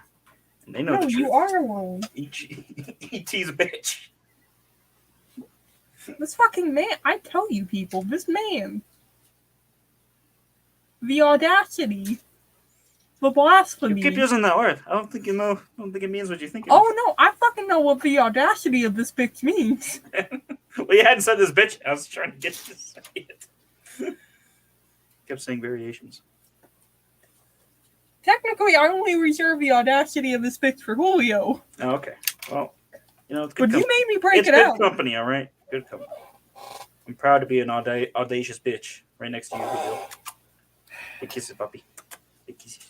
And they know No, the truth. you are alone. E.T.'s a bitch. This fucking man, I tell you, people, this man. The audacity. The blasphemy. You keep using that word. I don't think you know. I don't think it means what you think it Oh no, I fucking know what the audacity of this bitch means. Well, you hadn't said this bitch. I was trying to get you to say it. Kept saying variations. Technically, I only reserve the audacity of this bitch for Julio. Oh, okay. Well, you know, it's good But you company. made me break It's it good out. company, all right? Good company. I'm proud to be an audacious bitch right next to you, Julio. Big kisses, puppy. Big kisses.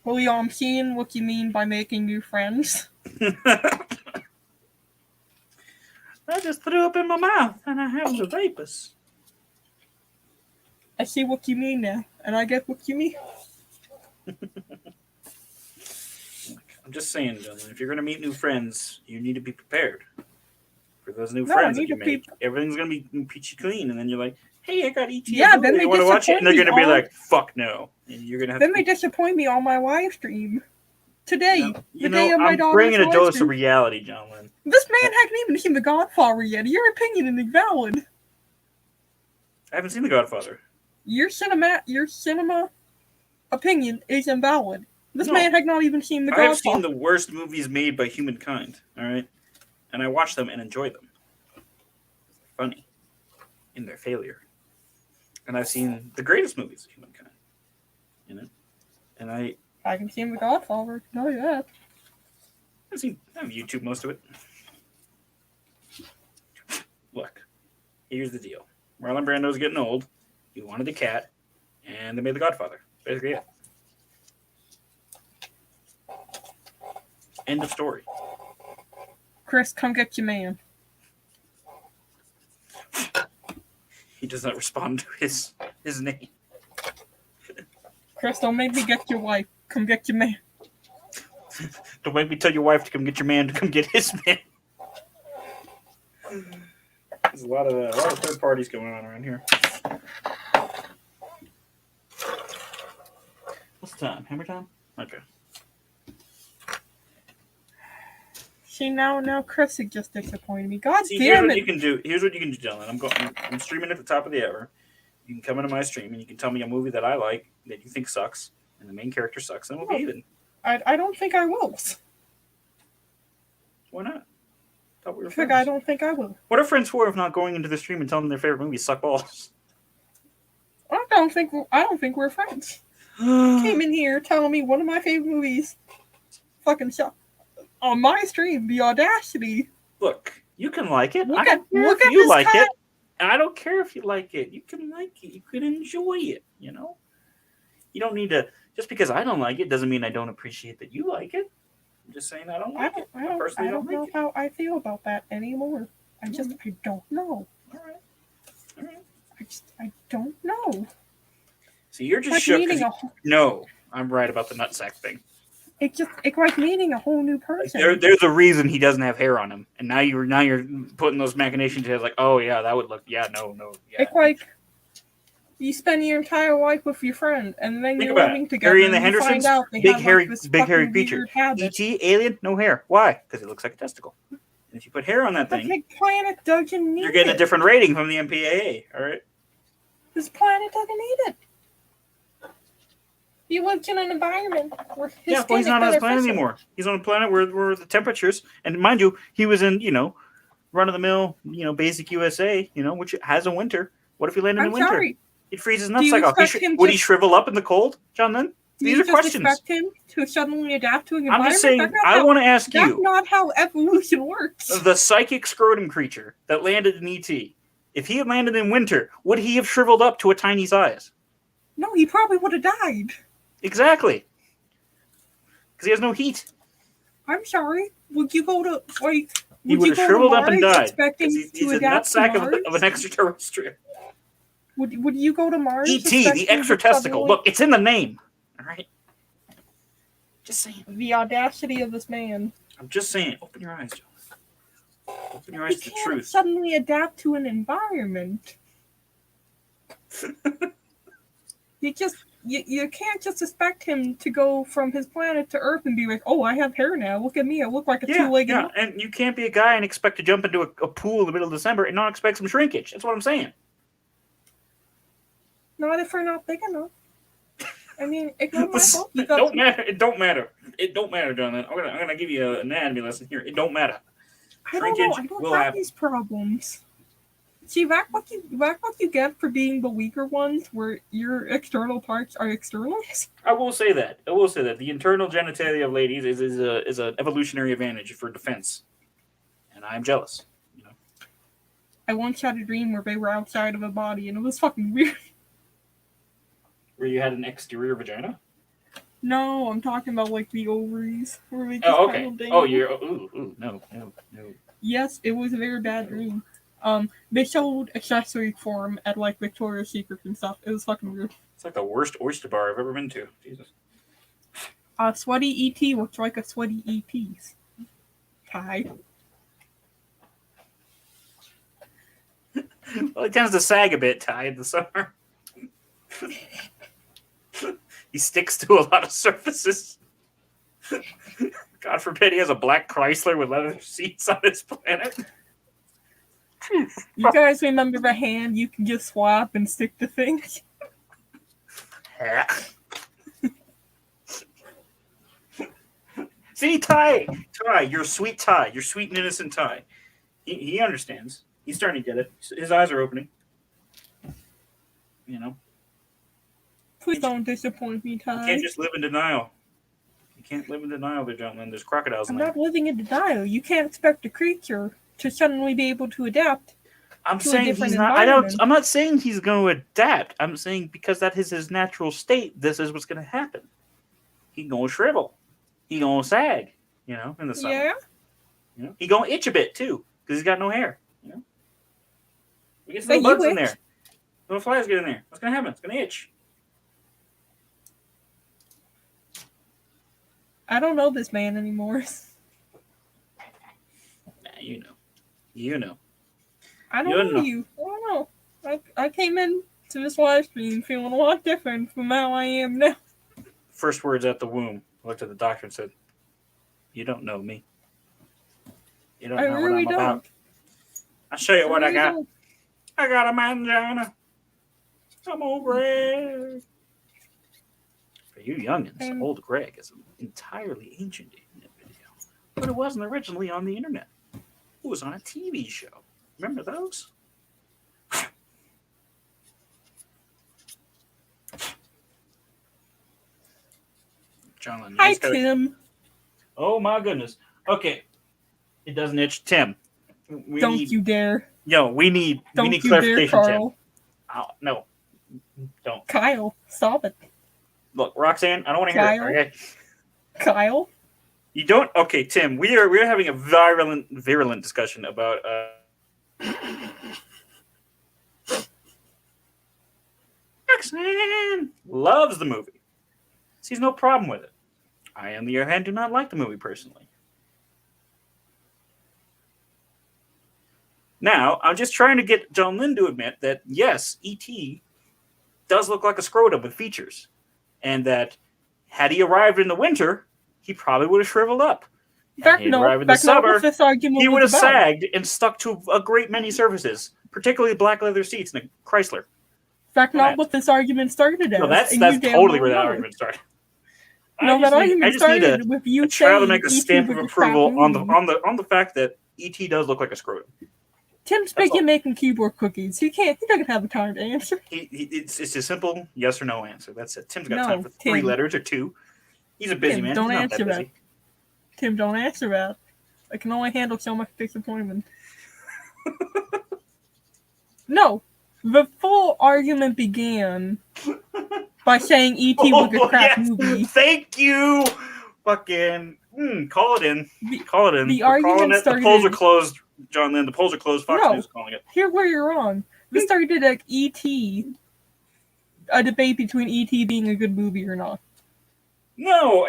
Julio, I'm seeing what you mean by making new friends. I just threw up in my mouth and I have the vapors. I see what you mean now, and I get what you mean. I'm just saying, gentlemen, if you're going to meet new friends, you need to be prepared for those new No, friends I that need you to make. Everything's going to be peachy clean, and then you're like, hey, I got E.T. Yeah, then they you want to watch it? And they're going to be disappoint me like, fuck no. And you're going to have Then to they disappoint me on my live stream. Today, You the day know, of my I'm daughter's bringing a live dose stream. of reality, gentlemen. This man hasn't even seen The Godfather yet. Your opinion is invalid. I haven't seen The Godfather. Your cinema opinion is invalid. This No. man has not even seen The I Godfather. have seen the worst movies made by humankind, all right? And I watch them and enjoy them. They're funny in their failure. And I've seen the greatest movies of humankind, you know? And I haven't seen The Godfather, I can tell you that. I've YouTube most of it. Look, here's the deal. Marlon Brando's getting old. He wanted a cat, and they made The Godfather. Basically it. End of story. Chris, come get your man. He does not respond to his name. Chris, don't make me get your wife. Come get your man. Don't make me tell your wife to come get your man to come get his man. There's a lot of third parties going on around here. What's the time? Hammer time? Okay. See, now Chris is just disappointed me. God See, damn here's it. what you can do. Here's what you can do, gentlemen. I'm streaming at the top of the hour. You can come into my stream and you can tell me a movie that I like that you think sucks, and the main character sucks, and we'll be even. I don't think I will. Why not? Thought we were Because friends. I don't think I will. What are friends for if not going into the stream and telling them their favorite movies suck balls? I don't think we're friends. Came in here telling me one of my favorite movies fucking suck. On my stream, the audacity. Look, you can like it. Look I don't at- care look if at you this like cat. it. I don't care if you like it. You can like it. You can enjoy it, you know? You don't need to... Just because I don't like it doesn't mean I don't appreciate that you like it. I'm just saying I don't like it. I personally don't know like it. how I feel about that anymore. I don't know. All right. I don't know. So you're just Like shook meeting 'cause No, I'm right about the nutsack thing. It's like meeting a whole new person. There's a reason he doesn't have hair on him, and now you're putting those machinations in, like, oh yeah, that would look, yeah, no, yeah. It's like you spend your entire life with your friend, and then you're living together. Harry and the and you Hendersons, find out they big have, hairy, like, this big hairy fucking creature. weird habit. E.T. alien, no hair. Why? Because it looks like a testicle. And if you put hair on that But thing, the planet doesn't need you're getting it. a different rating from the MPAA. All right. This planet doesn't need it. He lives in an environment where his skin he's not on is his planet beneficial. anymore. He's on a planet where the temperatures, and mind you, he was in run of the mill basic USA, which has a winter. What if he landed in winter? Sorry. He'd freeze his Do you nutsack off. expect him Would to- he shrivel up in the cold, John? Then Do these you are just questions. expect him to suddenly adapt to an I'm environment? just saying. I want to ask That's you, not how evolution works. the psychic scrotum creature that landed in ET. If he had landed in winter, would he have shriveled up to a tiny size? No, he probably would have died. Exactly. Because he has no heat. I'm sorry. Would you go to He would have go to shriveled up and Mars died. expecting He's to a adapt to nutsack Mars? of an extraterrestrial. Would you go to Mars? ET, the extra testicle. Look, it's in the name. All right. Just saying. The audacity of this man. I'm just saying. Open your eyes, John. Open your eyes to the truth. Suddenly adapt to an environment. You can't just expect him to go from his planet to Earth and be like, oh, I have hair now. Look at me. I look like a two-legged. Yeah, and you can't be a guy and expect to jump into a pool in the middle of December and not expect some shrinkage. That's what I'm saying. Not if we're not big enough. I mean, it's not my fault. It don't matter. It don't matter. It don't matter, John. I'm gonna give you an anatomy lesson here. It don't matter. I don't know. I don't have these problems. See, that's what you get for being the weaker ones, where your external parts are externals. I will say that. The internal genitalia of ladies is an evolutionary advantage for defense, and I'm jealous. I once had a dream where they were outside of a body, and it was fucking weird. Where you had an exterior vagina? No, I'm talking about like the ovaries. Where they just okay. kind of Oh, no. Yes, it was a very bad dream. They showed accessory form at like Victoria's Secret and stuff. It was fucking weird. It's like the worst oyster bar I've ever been to. Jesus. Sweaty ET looks like a sweaty ET's. Ty. Well, it tends to sag a bit, Ty, in the summer. He sticks to a lot of surfaces. God forbid he has a black Chrysler with leather seats on his planet. You guys remember the hand you can just swap and stick to things? See, Ty, you're sweet Ty. You're sweet and innocent Ty. He understands. He's starting to get it. His eyes are opening. Please don't disappoint me, Ty. You can't just live in denial. You can't live in denial there, gentlemen. There's crocodiles in I'm there. not living in denial. You can't expect a creature to suddenly be able to adapt. I'm saying he's not. I'm not saying he's going to adapt. I'm saying because that is his natural state. This is what's going to happen. He's going to shrivel. He's going to sag. In the summer. Yeah. He's going to itch a bit too because he's got no hair. We get some little bugs in there. Little flies get in there. What's going to happen? It's going to itch. I don't know this man anymore. Nah, you know. I don't know you. I don't know. I came in to this live stream feeling a lot different from how I am now. First words at the womb. I looked at the doctor and said, "You don't know me. You don't know what I'm about. I'll show you what I got. I got a mangina. I'm over it." For you youngins, old Greg is an entirely ancient internet video, but it wasn't originally on the internet. It was on a TV show. Remember those? John, hi, Tim. Oh my goodness. Okay, it doesn't itch, Tim. You dare. We need clarification, Carl. Tim. Oh, no, don't. Kyle, stop it. Look, Roxanne, I don't want to hear it. Okay? Kyle. You don't. Okay, Tim. We're having a virulent discussion about. Roxanne loves the movie. Sees no problem with it. I, on the other hand, do not like the movie personally. Now, I'm just trying to get John Lynn to admit that, yes, E.T. does look like a scrotum with features. And that had he arrived in the winter, he probably would have shriveled up. Had he arrived in the summer, he would have sagged and stuck to a great many surfaces, particularly black leather seats in a Chrysler. In fact, not what this argument started as. No, that's totally where that argument started. No, that argument started with you trying to make a stamp of approval on the fact that E.T. does look like a scrotum. Tim's making keyboard cookies. He doesn't have the time to answer. It's a simple yes or no answer. That's it. Tim's got time for 3 letters or 2. He's a busy man. Don't answer that. Tim, don't answer that. I can only handle so much disappointment. No, the full argument began by saying E.T. was a crap movie. Thank you. Fucking call it in. Call it in. The argument started. The polls are closed, John Lynn. The polls are closed. Fox News is calling it. Here's where you're wrong. This started at E.T. A debate between E.T. being a good movie or not. No,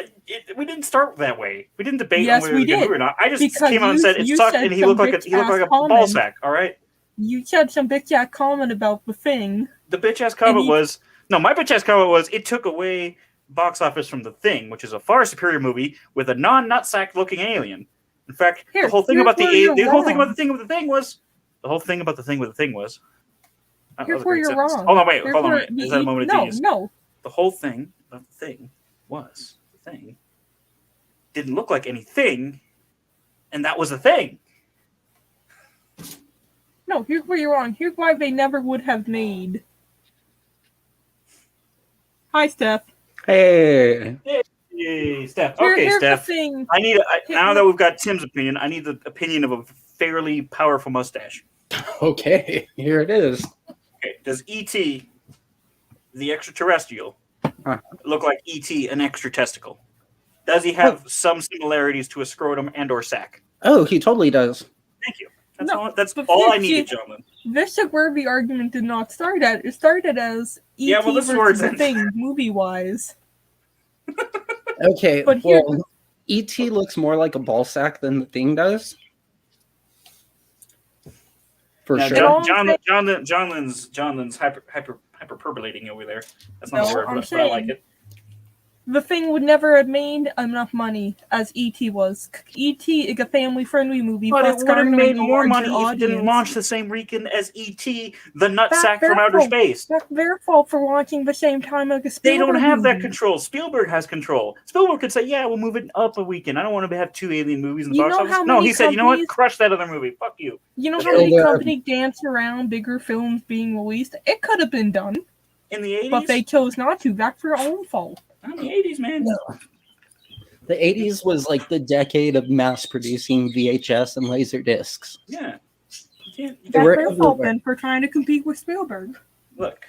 we didn't start that way. We didn't debate whether it was a good movie or not. I just because came out and said it sucked, and he looked like a ball sack. All right. You said some bitch ass comment about The Thing. The bitch ass comment was my bitch ass comment was it took away box office from The Thing, which is a far superior movie with a non-nutsack looking alien. In fact, the whole thing about the thing was. Here's where you're wrong. Hold on, wait. Hold on. Is that a moment of genius? No. The whole thing about the thing was the thing didn't look like anything, and that was the thing. No, here's where you're wrong. Here's why they never would have made. Hi, Steph. Hey, Steph. Okay, here's Steph. The thing. Now that we've got Tim's opinion, I need the opinion of a fairly powerful mustache. Okay, here it is. Okay, does E.T., the extraterrestrial, look like E.T., an extra testicle? Does he have some similarities to a scrotum and/or sack? Oh, he totally does. Thank you. That's all I needed, gentlemen. This is where the argument did not start at. It started as E.T. versus The Thing, movie-wise. Okay, E.T. looks more like a ball sack than The Thing does. For now, sure. John Lynn's hyperperbolating over there. That's not the word, but I like it. The Thing would never have made enough money as E.T. was. E.T. is a family-friendly movie, but it would have made more money if it didn't launch the same weekend as E.T., the nutsack from outer space. That's their fault for launching the same time as a Spielberg They don't have movie. that control. Spielberg has control. Spielberg could say, yeah, we'll move it up a weekend. I don't want to have 2 alien movies in the box office. No, he said, you know what? Crush that other movie. Fuck you. You know how many companies dance around bigger films being released? It could have been done. In the 80s? But they chose not to. That's their own fault. In the 80s, man. No. The 80s was like the decade of mass producing VHS and laser discs. Yeah. That's their fault then for trying to compete with Spielberg. Look,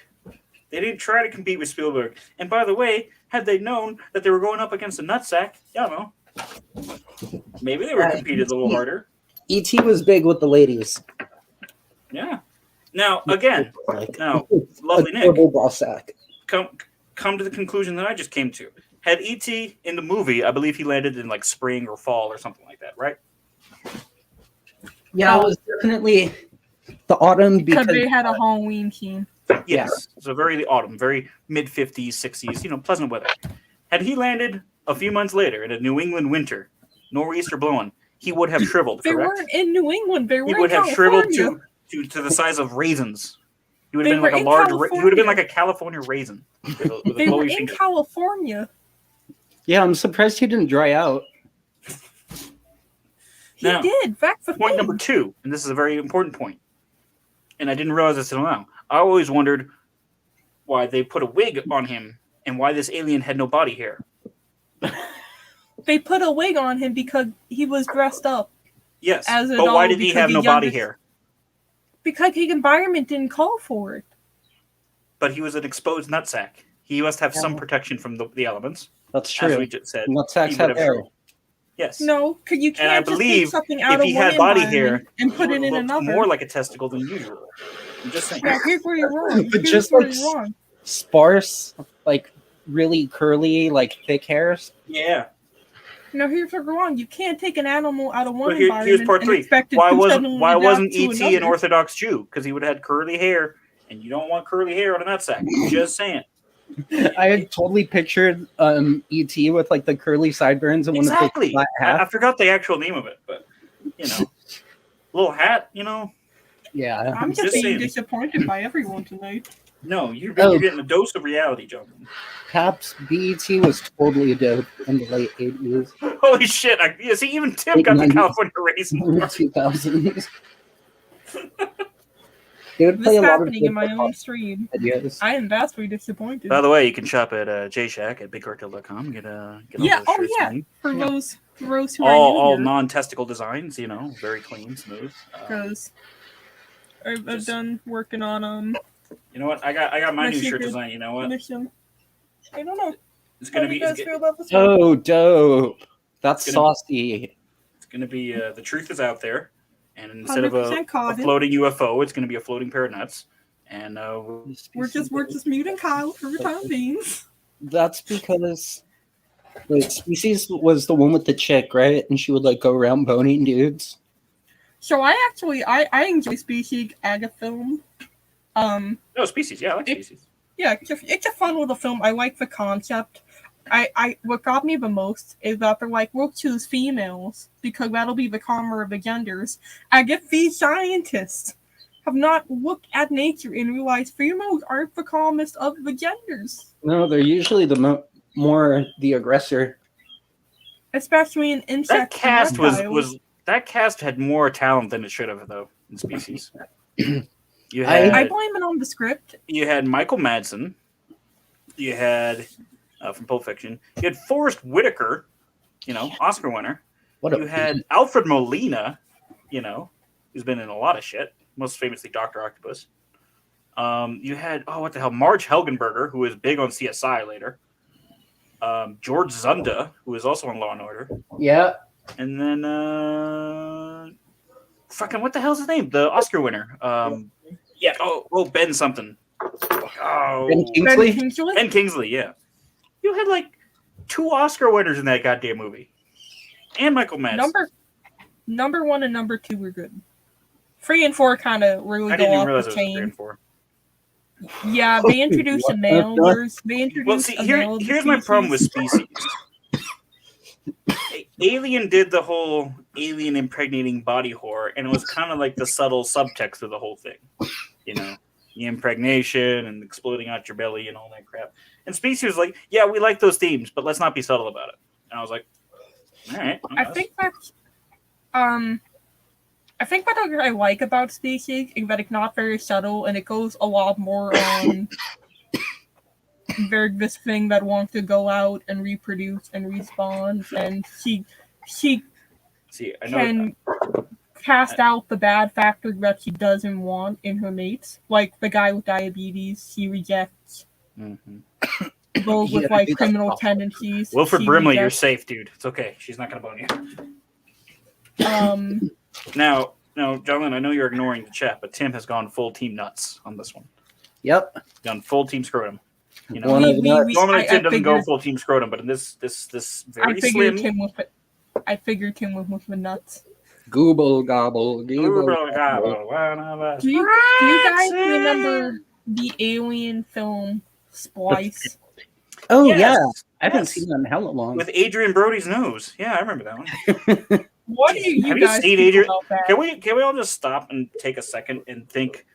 they didn't try to compete with Spielberg. And by the way, had they known that they were going up against a nutsack, I don't know. Maybe they would have competed a little harder. E.T. was big with the ladies. Yeah. Now, again, lovely Nick, ball sack. Come to the conclusion that I just came to. Had E.T. in the movie, I believe he landed in like spring or fall or something like that, right? Yeah, it was definitely the autumn because they had a Halloween theme. Yes, so very autumn, very mid-50s, 60s, pleasant weather. Had he landed a few months later in a New England winter, nor'easter blowing, he would have shriveled, they correct? Weren't in New England. They were He would have shriveled to the size of raisins. He would have been like a large. He would have been like a California raisin. They were in California. Yeah, I'm surprised he didn't dry out. He did. That's the point number 2, and this is a very important point. And I didn't realize this until now. I always wondered why they put a wig on him and why this alien had no body hair. They put a wig on him because he was dressed up. Yes, but why did he have no body hair? Because his environment didn't call for it. But he was an exposed nutsack. He must have some protection from the elements. That's true. As we just said. Nutsacks have hair. Yes. No, because you can't just take something out of one body hair and put it in another. More like a testicle than usual. I'm just saying. Yeah, here's where you're wrong. But just like sparse, like really curly, like thick hairs. Yeah. Now here's what's wrong. You can't take an animal out of one But here's environment part and 3. expect it Why to wasn't suddenly adapt to E.T. an another. Orthodox Jew? Because he would have had curly hair, and you don't want curly hair on a nutsack. Just saying. I had totally pictured ET with like the curly sideburns and one of the Exactly. flat hat. I forgot the actual name of it, but little hat. Yeah. I'm just Just being saying. disappointed by everyone tonight. No, you're Oh. getting a dose of reality, Jonathan. Perhaps BET was totally a dope in the late 80s, Holy shit! See, even Tim got the 90s. California Raisin. early 2000s. They would This play a lot of happening good in my own stream. videos. I am vastly disappointed. By the way, you can shop at J-Shack at BigCartel.com. Get all Yeah, those oh shirts yeah. made. For Yeah. those who are all new non-testicle designs. Very clean, smooth. because I've just- done working on You know what? I got my My new shirt secret design. You know what? mission. I don't know. It's How gonna do you be. guys feel about this one? Oh, dope. That's It's gonna- saucy. It's gonna be. The truth is out there, and instead of 100% a cotton. floating UFO, it's gonna be a floating pair of nuts. And We're just muting Kyle for the time being. That's because wait, Species was the one with the chick, right? And she would like go around boning dudes. So I enjoy Species as a film. no Species. Yeah, I like Species. Yeah, it's a fun little film. I like the concept. What got me the most is that they're like, we'll choose females because that'll be the calmer of the genders. I if these scientists have not looked at nature and realized females aren't the calmest of the genders, No, they're usually the more the aggressor. especially in That insects cast and reptiles. was that cast had more talent than it should have though in Species. You I had I blame it on the script. you had Michael Madsen. You had from Pulp Fiction. You had Forrest Whitaker, Oscar winner. What a You had Alfred Molina, who's been in a lot of shit, most famously Dr. Octopus. You had, what the hell, Marge Helgenberger, who was big on CSI later. George Zunda, who was also on Law and Order. yeah. And then, what the hell's his name? The Oscar winner. Ben something. Oh, Ben Ben Kingsley? Kingsley? Ben Kingsley, yeah. You had like 2 Oscar winners in that goddamn movie. And Michael Madsen. Number 1 and number 2 were good. 3 and 4 kind of really I go didn't even off realize the it was a 3 chain. and 4. Yeah, they introduced a male. They introduced Well, see, a male. here's my problem with Species. Alien did the whole alien impregnating body horror, and it was kind of like the subtle subtext of the whole thing. The impregnation and exploding out your belly and all that crap. And Species was like, yeah, we like those themes, but let's not be subtle about it. And I was like, all right. I think that's I think what I like about Species is that it's not very subtle and it goes a lot more on this thing that wants to go out and reproduce and respawn, and she I know. can cast out the bad factors that she doesn't want in her mates. Like the guy with diabetes, she rejects. Mhm. Those with Yeah, like that's criminal awful. tendencies. Wilfred she Brimley, you're rejects. safe, dude. It's okay. She's not going to bone you. Now, Jonathan, I know you're ignoring the chat, but Tim has gone full team nuts on this one. Yep. Gone full team scrotum. One of the nuts. Normally Tim doesn't go figured- full team scrotum, but in this I very figured slim. Tim with it. I figured Tim with the nuts. Google gobble. Google. Do you guys remember the alien film Splice? Oh Yes, yeah. I haven't yes. seen that in hella long. With Adrian Brody's nose. Yeah, I remember that one. What do you Have you guys seen think Adrian? about that? Can we all just stop and take a second and think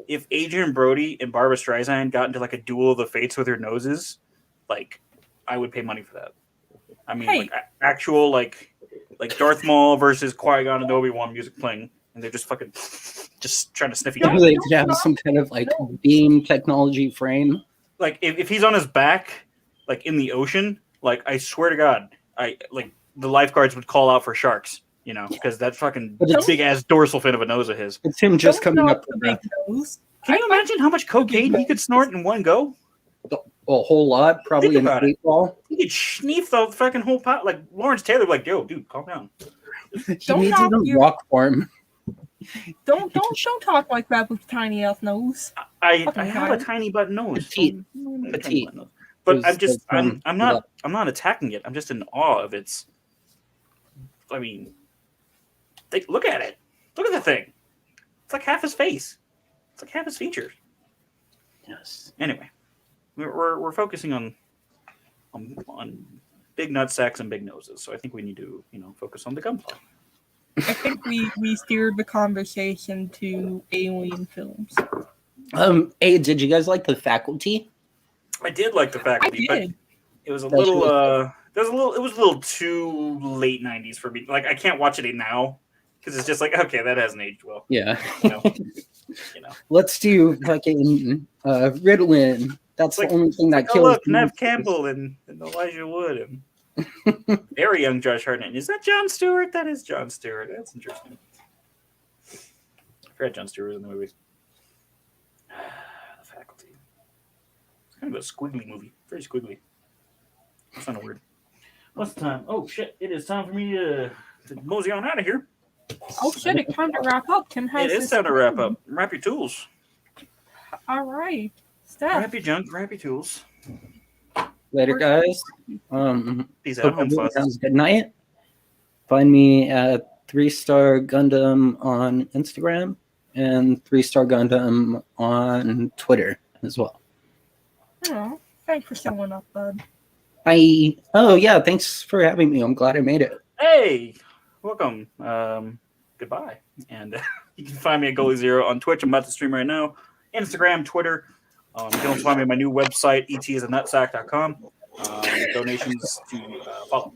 if Adrian Brody and Barbara Streisand got into like a duel of the fates with their noses, like I would pay money for that. I mean, Hey. like actual like Darth Maul versus Qui-Gon and Obi-Wan music playing, and they're just fucking just trying to sniff each other. They have some kind of like beam technology frame. Like if he's on his back, like in the ocean, like I swear to God, the lifeguards would call out for sharks, because that fucking But it's- big ass dorsal fin of a nose of his. It's him just Don't coming knock up the with big a nose. Can you imagine how much cocaine he could snort in one go? whole lot, probably Think an about it. 8-ball. He could sneef the fucking whole pot. Like Lawrence Taylor, like, yo, dude, calm down. He Don't needs knock it in your- rock form. Don't talk like that with tiny ass nose. I Fucking have a God. tiny butt nose. Petite. So- Petite. But Those- those I'm not attacking it. I'm just in awe of its I mean, look at it. Look at the thing. It's like half his face. It's like half his features. Yes. Anyway, we're focusing on big nut sacks and big noses. So I think we need to focus on the Gunpla. I think we steered the conversation to alien films. Hey, did you guys like The Faculty? I did like The Faculty, but it was a That's little really it was a little too late 90s for me. Like I can't watch it now because it's just like, okay, that hasn't aged well. Yeah. You know. Let's do fucking Ritalin. That's It's the only thing that oh, kills. look, Nev Campbell and Elijah Wood and very young Josh Hartnett. Is that Jon Stewart? That is Jon Stewart. That's interesting. I forgot Jon Stewart was in the movie. The Faculty. It's kind of a squiggly movie. Very squiggly. That's not a word. What's the time? Oh, shit. It is time for me to mosey on out of here. Oh shit, it's time to wrap up. Tim has It is time to wrap up. Wrap your tools. All right. Steph. Wrap your junk. Wrap your tools. Later, guys. Peace out. Hope Home everyone slots. has a good night. Find me at 3-Star Gundam on Instagram and 3-Star Gundam on Twitter as well. Oh, thanks for showing up, bud. Bye. Oh, yeah. Thanks for having me. I'm glad I made it. Hey, welcome. Goodbye. And you can find me at Goalie Zero on Twitch. I'm about to stream right now. Instagram, Twitter. You can also find me at my new website, etisannutsack.com. Donations to follow.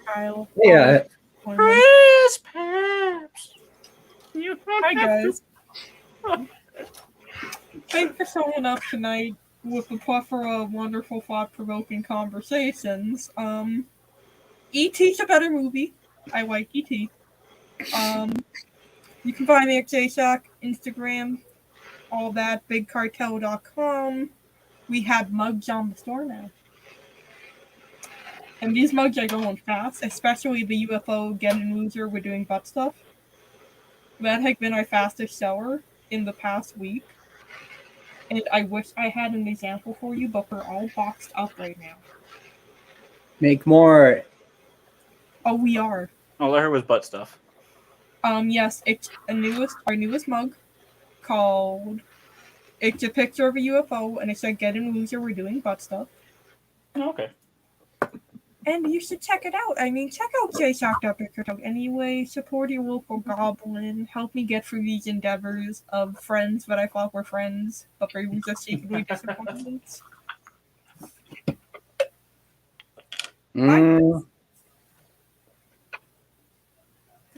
Kyle. Yeah. Chris Paps. Hi, guys. Thanks for showing up tonight with a plethora of wonderful, thought-provoking conversations. E.T.'s a better movie. I like E.T. You can find me at JShack, Instagram, all that, bigcartel.com. We have mugs on the store now. And these mugs are going fast, especially the UFO Get and Loser We're Doing Butt Stuff. That has been our fastest seller in the past week. And I wish I had an example for you, but we're all boxed up right now. Make more. Oh, we are. All I heard was butt stuff. Yes, it's our newest mug called. It's a picture of a UFO, and it said "Get and Loser, we're doing butt stuff." Oh, okay. And you should check it out. I mean, check out JShock.picture. Anyway, support your local goblin. Help me get through these endeavors of friends that I thought were friends, but they were just secretly disappointments. I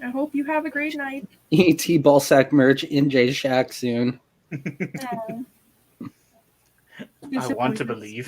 hope you have a great night. ET Ballsack merch in J Shack soon. I want to believe.